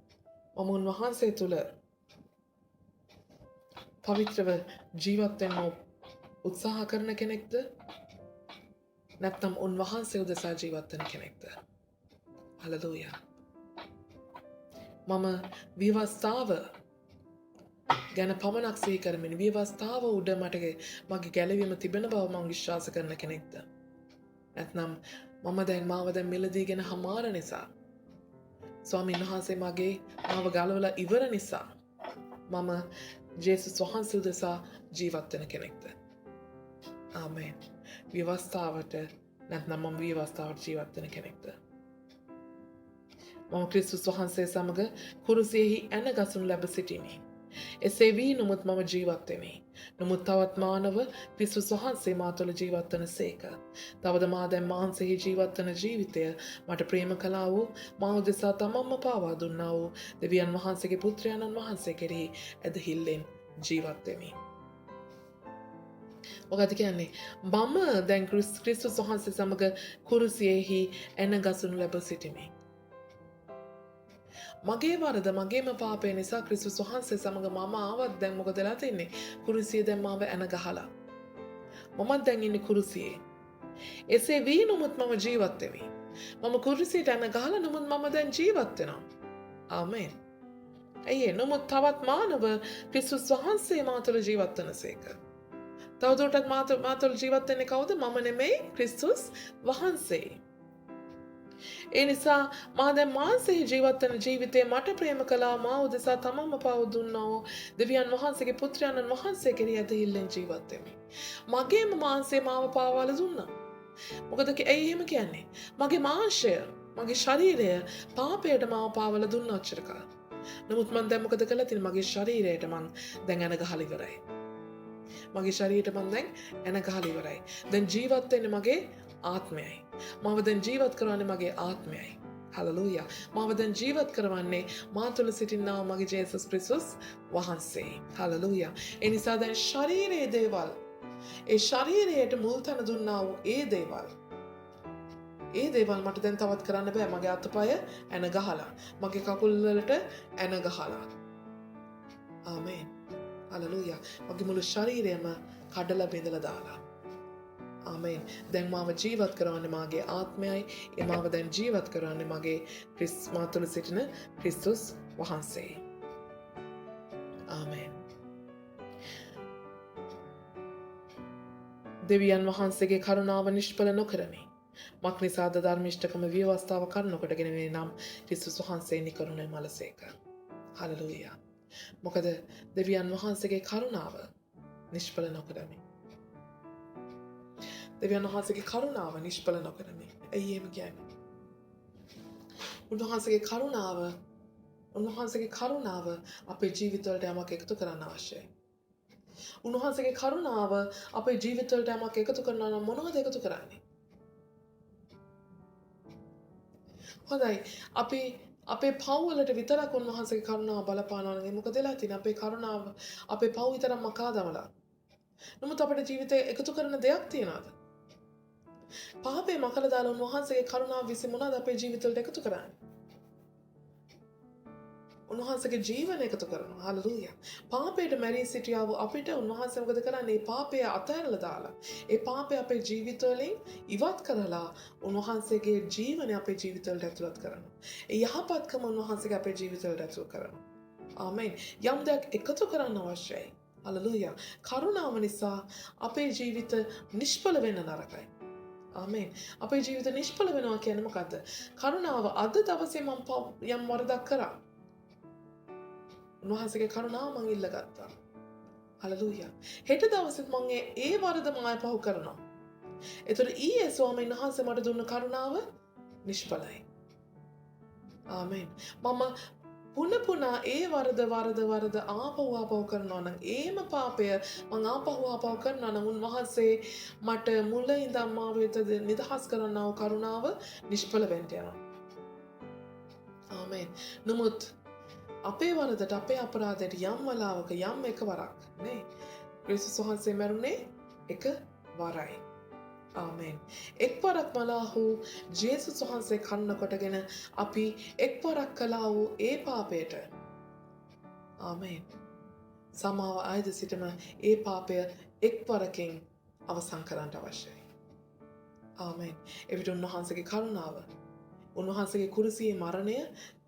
මම උන්වහන්සේ තුල පවිත්‍රව ජීවත් වෙන්න උත්සාහ කරන කෙනෙක්ද? නැත්නම් උන්වහන්සේ උදෙසා ජීවත් වෙන කෙනෙක්ද? හලෙලූයා. මම විවස්ථාව ගැන පමණක් සිහි කරමින් විවස්ථාව උඩ මගේ ගැලවීම තිබෙන බව මම විශ්වාස කරන කෙනෙක්ද? නැත්නම් මම මාව දැන් මිලදීගෙන හමාර නිසා ස්වාමීන් වහන්සේ මාව ගලවලා ඉවර නිසා මම ජේසුස් වහන්සේ උදෙසා ජීවත් වෙන කෙනෙක්ද? ආමේන්. විවස්ථාවට නැත්නම් මම විවස්ථාවට ජීවත් වෙන කෙනෙක්ද? මම ක්‍රිස්තුස් වහන්සේ සමග කුරුසියෙහි ඇන ගසනු ලැබ සිටිමි. එසේ වී නමුත් මම ජීවත් වෙමි. නමුත් තවත් මානව ක්‍රිස්තුස් වහන්සේ මා තුළ ජීවත් වන සේක. තවද මා දැන් මාංශෙහි ජීවත් වන ජීවිතය මට ප්‍රේම කළා වූ මා උදෙසා තමන්ම පාවා දුන්නා වූ දෙවියන් වහන්සේගේ පුත්‍රයන්න් වහන්සේ කෙරෙහි ඇදහිල්ලෙන් ජීවත් වෙමි. මොකද කියන්නේ? මම දැන් ක්‍රිස්තුස් වහන්සේ සමග කුරුසියෙහි ඇන ගසනු ලැබ සිටිමි. මගේ වරද මගේම පාපය නිසා ක්‍රිස්තුස් වහන්සේ සමග මම ආවත් දැන් මොකද වෙලා තින්නේ? කුරුසියේ දැන් මාව ඇන ගහලා. මමත් දැන් ඉන්නේ කුරුසියේ. එසේ වී නමුත් මම ජීවත් වෙමි. මම කුරුසියට ඇන ගහලා නමුත් මම දැන් ජීවත් වෙනවා. ආමේන්. ඇයි නමුත් තවත් මානව ක්‍රිස්තුස් වහන්සේ මා තුළ ජීවත් වනසේක. තවදුරටත් මා තුළ ජීවත් වෙන්නේ කවුද? මම නෙමෙයි, ක්‍රිස්තුස් වහන්සේ. ඒ නිසා මා දැන් මාංශෙහි ජීවත් වෙන ජීවිතේ මට ප්‍රේම කළා මා උදෙසා තමන්ම පාව දුන්නා වූ දෙවියන් වහන්සේගේ පුත්‍රයන්න් වහන්සේ කෙරෙහි ඇදහිල්ලෙන් ජීවත් වෙමි. මගේම මාංශේ මාව පාවල දුන්නා. මොකද ඇයි එහෙම කියන්නේ? මගේ මාංශය, මගේ ශරීරය පාපයට මාව පාවල දුන්නා අච්චරක. නමුත් මම දැන් මොකද කළා තියෙන්නේ? මගේ ශරීරයට මං දැන් ඇන ගහලා ඉවරයි. මගේ ශරීරයට මං දැන් ඇන ගහලා ඉවරයි. දැන් ජීවත් වෙන්නේ මගේ ආත්මයයි. මාව දැන් ජීවත් කරවන්නේ මගේ ආත්මයයි. හලෙලූයා. මාව දැන් ජීවත් කරවන්නේ මා තුළ සිටිනා මගේ ජේසුස් ක්‍රිස්තුස් වහන්සේ. හලෙලූයා. ඒ නිසා දැන් ශරීරයේ දේවල්, ඒ ශරීරයට මුල් තැන දුන්නා වූ ඒ දේවල් මට දැන් තවත් කරන්න බෑ. මගේ අතපය ඇන ගහලා, මගේ කකුල් වලට ඇන ගහලා. ආමේන්. හලෙලූයා. මගේ මුළු ශරීරයම කඩලා බෙදලා දාලා. ආමේන්. දැන් මාව ජීවත් කරවන්නේ මාගේ ආත්මයයි. ඒ මාව දැන් ජීවත් කරවන්නේ මගේ මා තුළ සිටින ක්‍රිස්තුස් වහන්සේ. ආමේන්. දෙවියන් වහන්සේගේ කරුණාව නිෂ්ඵල නොකරමි. මක් නිසාද ධර්මිෂ්ඨකම ව්‍යවස්ථාව කරනකොටගෙන මේ නම් ක්‍රිස්තුස් වහන්සේ නිකරුණේ මලසේක. හලෙලූයා. මොකද දෙවියන් වහන්සේගේ කරුණාව නිෂ්ඵල නොකරමි. දෙවියන් වහන්සේගේ කරුණාව නිෂ්ඵල නොකරමි. ඇයි එහෙම කියන්නේ? උන්වහන්සේගේ කරුණාව අපේ ජීවිතවලට යමක් එකතු කරන්න අවශ්‍යයි. උන්වහන්සේගේ කරුණාව අපේ ජීවිතවලට යමක් එකතු කරනවා නම් මොනවද එකතු කරන්නේ? හොඳයි. අපේ පව් වලට විතරක් උන්වහන්සේගේ කරුණාව බලපානවා නම් මොකද වෙලා තියෙන්නේ? අපේ කරුණාව අපේ පව් විතරක් මකා දමලා. නමුත් අපේ ජීවිතේ එකතු කරන දෙයක් තියනවාද? පාපේ මකලා දාලා උන්වහන්සේගේ කරුණාව විසින් මොනවද අපේ ජීවිතවලට එකතු කරන්නේ? උන්වහන්සේගේ ජීවන එකතු කරනවා. හලෙලූයා. පාපයට මැරී සිටියා වූ අපිට උන්වහන්සේ මොකද කරන්නේ? පාපය අතහැරලා දාලා. ඒ පාපය අපේ ජීවිතවලින් ඉවත් කරලා උන්වහන්සේගේ ජීවනය අපේ ජීවිතවලට ඇතුළත් කරනවා. ඒ යහපත්කම උන්වහන්සේගේ අපේ ජීවිතවලට ඇතුළත් කරනවා. ආමෙන්. යම් දෙයක් එකතු කරන්න අවශ්‍යයි. හලෙලූයා. කරුණාව නිසා අපේ ජීවිත නිෂ්ඵල වෙන්න නරකයි. ආමෙන්. අපේ ජීවිත නිෂ්ඵල වෙනවා කියන්නේ මොකද්ද? කරුණාව අද දවසේ මම යම් වරදක් කරා. උන්වහන්සේගේ කරුණාව මං ඉල්ලගත්තා. හලෙලූයා. හෙට දවසෙත් මං ඒ වරද මම ආයෙ පහු කරනවා. ඒතර ඊයේ ස්වාමීන් වහන්සේ මට දුන්න කරුණාව නිෂ්ඵලයි. ආමෙන්. මම පුනපුනා ඒ වරද ආපහු කරනවා නම් ඒම පාපය මං ආපහු කරනවා නම් උන්වහන්සේ මට මුල ඉඳන් මාව වෙත නිදහස් කරන්නා වූ කරුණාව නිෂ්ඵල වෙන්න යනවා. ආමෙන්. නමුත් අපේ වරදට අපේ අපරාධයට යම් වලාවක යම් එකවරක් නේ ක්‍රිස්තුස් වහන්සේ මැරුණේ එක වරයි. ආමෙන්. එක්වරක් මලාහු ජේසුස් වහන්සේ කන්න කොටගෙන අපි එක්වරක් කළා වූ ඒ පාපයට ආමෙන් සමාව ආයද සිටම ඒ පාපය එක්වරකින් අවසන් කරන්න අවශ්‍යයි. ආමෙන්. එවිට උන්වහන්සේගේ කරුණාව උන්වහන්සේගේ කුරුසියේ මරණය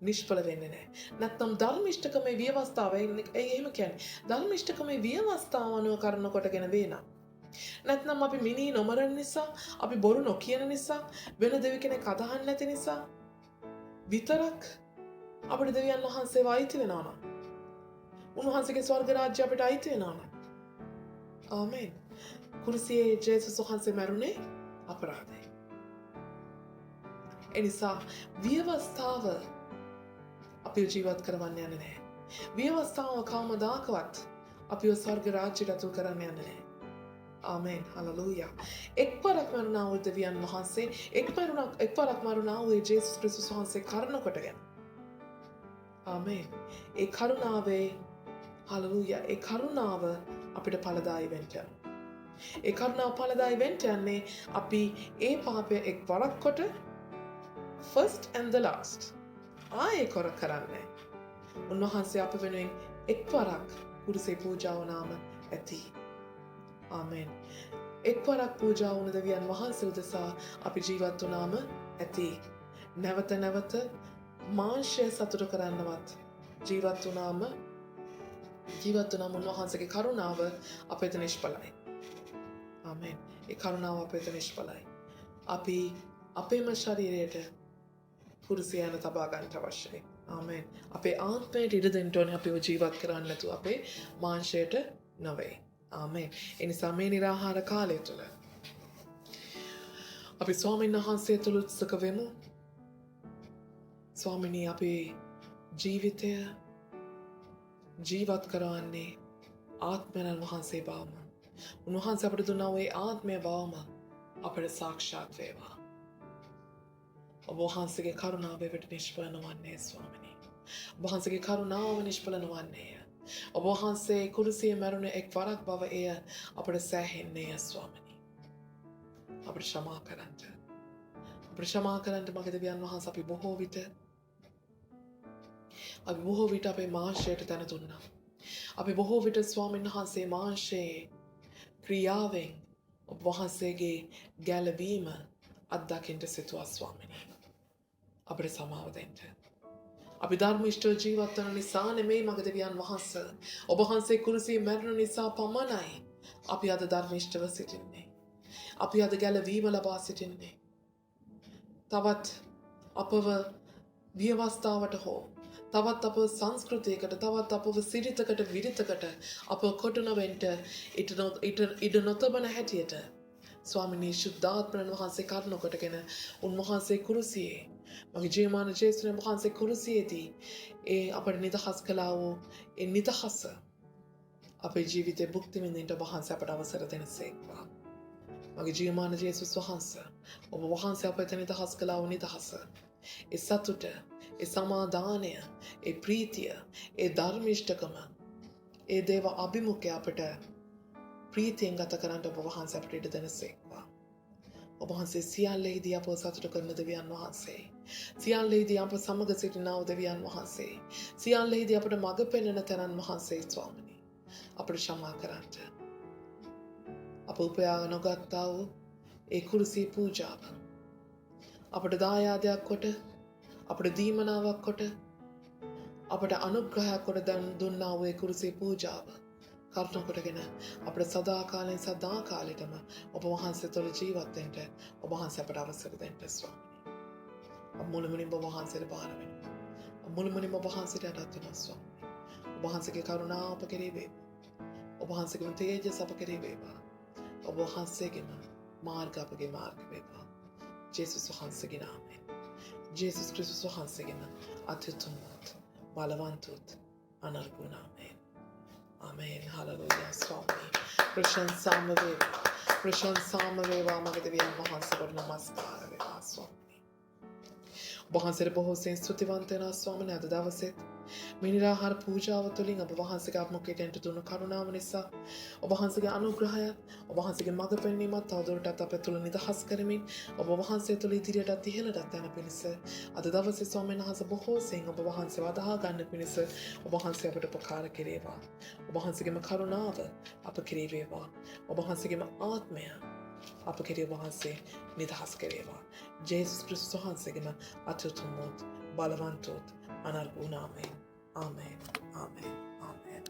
නිෂ්ඵල වෙන්නේ නැහැ. නැත්නම් ධර්මිෂ්ඨකමේ ව්‍යවස්ථාව එහෙම කියන්නේ. ධර්මිෂ්ඨකමේ ව්‍යවස්ථාව අනුව කරන කොටගෙන වේනා. නැත්නම් අපි මිනී නොමරන නිසා, අපි බොරු නොකියන නිසා, වෙන දෙවි කෙනෙක් අදහන්න නැති නිසා විතරක් අපිට දෙවියන් වහන්සේව අයිති වෙනවා නම් උන්වහන්සේගේ ස්වර්ග රාජ්‍ය අපිට අයිති වෙනවා නම් ආමෙන්. කුරුසියේ ජේසුස් වහන්සේ මැරුණේ අපරාධයි. එනිසා ව්‍යවස්ථාව අපිව ජීවත් කරවන්න යන්නේ නැහැ. ව්‍යවස්ථාව කවමදාකවත් අපිව ස්වර්ග රාජ්‍යයට ඇතුල් කරන්න යන්නේ නැහැ. ආමෙන්. හලෙලූයා. එක්වරක් මරුණා වූ දෙවියන් වහන්සේ එක්වරක් මරුණා වූ ජේසුස් ක්‍රිස්තුස් වහන්සේ කරුණ කොටගෙන ආමෙන්. ඒ කරුණාවේ හලෙලූයා. ඒ කරුණාව අපිට ඵලදායි වෙන්න යනවා. ඒ කරුණාව ඵලදායි වෙන්න යන්නේ අපි ඒ පාපය එක්වරක් කොට first and the last ආයේ කරන්නේ. උන්වහන්සේ අප වෙනුවෙන් එක්වරක් කුරුසේ පූජාව නාම ඇති. ආමෙන්. එක්වරක් පූජා වුණ දෙවියන් වහන්සේ උදෙසා අපි ජීවත් වුණාම ඇති. නැවත මාංශය සතුට කරන්නවත් ජීවත් වුණාම උන්වහන්සේගේ කරුණාව අපේත නිෂ්ඵලයි. ආමෙන්. ඒ කරුණාව අපේත නිෂ්ඵලයි. අපි අපේම ශරීරයට කුරුසිය යන තබා ගන්න අවශ්‍යයි. ආමෙන්. අපේ ආත්මයට ඉඩ දෙන්න ඕනේ අපිව ජීවත් කරන්න නැතුව අපේ මාංශයට නොවේ. ආමෙන්. ඒ නිසා මේ නිරාහාර කාලය තුළ අපි ස්වාමීන් වහන්සේ තුළ උත්සුක වෙමු. ස්වාමිනී අපේ ජීවිතය ජීවත් කරවන්නේ ආත්මයන් වහන්සේ බවම. උන්වහන්සේ අපට දුන්නා වූ ආත්මය බවම අපට සාක්ෂාත් වේවා. ඔබ වහන්සේගේ කරුණාව එවිට නිෂ්ඵල නොවන්නේ ස්වාමිනී. ඔබ වහන්සේගේ කරුණාව නිෂ්ඵල නොවන්නේය. ඔබ වහන්සේ කුරුසියේ මැරුණ එක් වරක් බව එය අපට සෑහෙන්නේය ස්වාමිනී. අපට ක්ෂමා කරන්න. අපට ක්ෂමා කරන්න මගේ දෙවියන් වහන්සේ අපි බොහෝ විට අපේ මාංශයට තැන දුන්නා. අපි බොහෝ විට ස්වාමීන් වහන්සේ මාංශයේ ක්‍රියාවෙන් ඔබ වහන්සේගේ ගැලවීම අත්දකින්න සිතුවා ස්වාමිනී. අපට සමාව දෙන්න. අපි ධර්මිෂ්ඨව ජීවත් වන නිසා නෙමෙයි මගේ දෙවියන් වහන්සේ. ඔබ වහන්සේ කුරුසියේ මැරුණ නිසා පමණයි අපි අද ධර්මිෂ්ඨව සිටින්නේ. අපි අද ගැලවීම ලබා සිටින්නේ. තවත් අපව ව්‍යවස්ථාවට හෝ තවත් අපව සංස්කෘතියකට තවත් අපව සිරිතකට විරිතකට අපව කොටු නොවෙන්න ඉඩ නොතබන හැටියට ස්වාමිනී ශුද්ධාත්මයන් වහන්සේ කරුණ කොටගෙන උන්වහන්සේ කුරුසියේ මගේ ජීවමාන ජේසුස් වහන්සේ කුරුසියේදී ඒ අපට නිදහස් කළා වූ ඒ නිදහස අපේ ජීවිතේ භුක්ති විඳින්න ඔබ වහන්සේ අපට අවසර දෙනසේක්වා. මගේ ජීවමාන ජේසුස් වහන්සේ ඔබ වහන්සේ අපට නිදහස් කළා වූ නිදහස ඒ සතුට ඒ සමාදානය ඒ ප්‍රීතිය ඒ ධර්මිෂ්ඨකම ඒ දේව අභිමුඛය අපට ප්‍රීතියෙන් ගත කරන්න ඔබ වහන්සේ අපට ඉඩ දෙනසේක්වා. ඔබ වහන්සේ සියල්ලෙහිදී අපව සතුට කරන දෙවියන් වහන්සේ. සියල්ලෙහිදී අප සමග සිටිනා වූ දෙවියන් වහන්සේ. සියල්ලෙහිදී අපට මඟ පෙන්වන තරන් වහන්සේ ස්වාමිනී. අපට ක්ෂමා කරන්න. අප උපයා නොගත්තා වූ ඒ කුරුසී පූජාව අපට දායාදයක් කොට අපට දීමනාවක් කොට අපට අනුග්‍රහයක් කොට දුන්නා වූ ඒ කුරුසී පූජාව කරුණ කොටගෙන අපට සදාකාලයෙන් සදාකාලෙටම ඔබ වහන්සේ තුළ ජීවත් වෙන්න ඔබ වහන්සේ අපට අවසර දෙන්න ස්වාමී. මුළුමනින්ම ඔබ වහන්සේට බාර වෙනවා. මුළුමනින්ම ඔබ වහන්සේට යටත් වෙනවා ස්වාමී. ඔබ වහන්සේගේ කරුණාව අප කෙරෙහි වේවා. ඔබ වහන්සේගේ තේජස අප කෙරෙහි වේවා. ඔබ වහන්සේගේම මාර්ග අපගේ මාර්ග වේවා. ජේසුස් වහන්සේගේ නාමයෙන්. ජේසුස් ක්‍රිස්තුස් වහන්සේගේ අත්‍යුත්තම බලවන්ත අනර්ගල නාමයෙන්. ආමේන්. හලෙලූයා ස්වාමී. ප්‍රශංසාම වේවා. ප්‍රශංසාම වේවා මගේ දෙවියන් වහන්සේට නමස්කාර වේවා ස්වාමී. ඔබ වහන්සේට බොහෝ සෙයින් ස්තුතිවන්ත වෙනවා ස්වාමීනි. අද දවසේ මේ නිරාහාර පූජාව තුළින් ඔබ වහන්සේගේ අත්මුඛයට දුණු කරුණාව නිසා ඔබ වහන්සේගේ අනුග්‍රහයත් ඔබ වහන්සේගේ මඟ පෙන්වීමත් තවදුරටත් අප තුළ නිදහස් කරමින් ඔබ වහන්සේ තුළ ඉදිරියටත් ඉහළටත් යන පිණිස අද දවසේ ස්වාමීන් වහන්සේ බොහෝ සෙයින් ඔබ වහන්සේ වදහා ගන්න පිණිස ඔබ වහන්සේ අපට උපකාර කෙරේවා. ඔබ වහන්සේගේම කරුණාව අප කෙරේ වේවා. ඔබ වහන්සේගේම ආත්මය අප කෙරේ වහන්සේ නිදහස් කෙරේවා. ජේසුස් ක්‍රිස්තුස් වහන්සේගේම අත්‍යුත්තම බලවන්ත අනර්ගල නාමයෙන්. ආමේන්. ආමේන්. ආමේන්.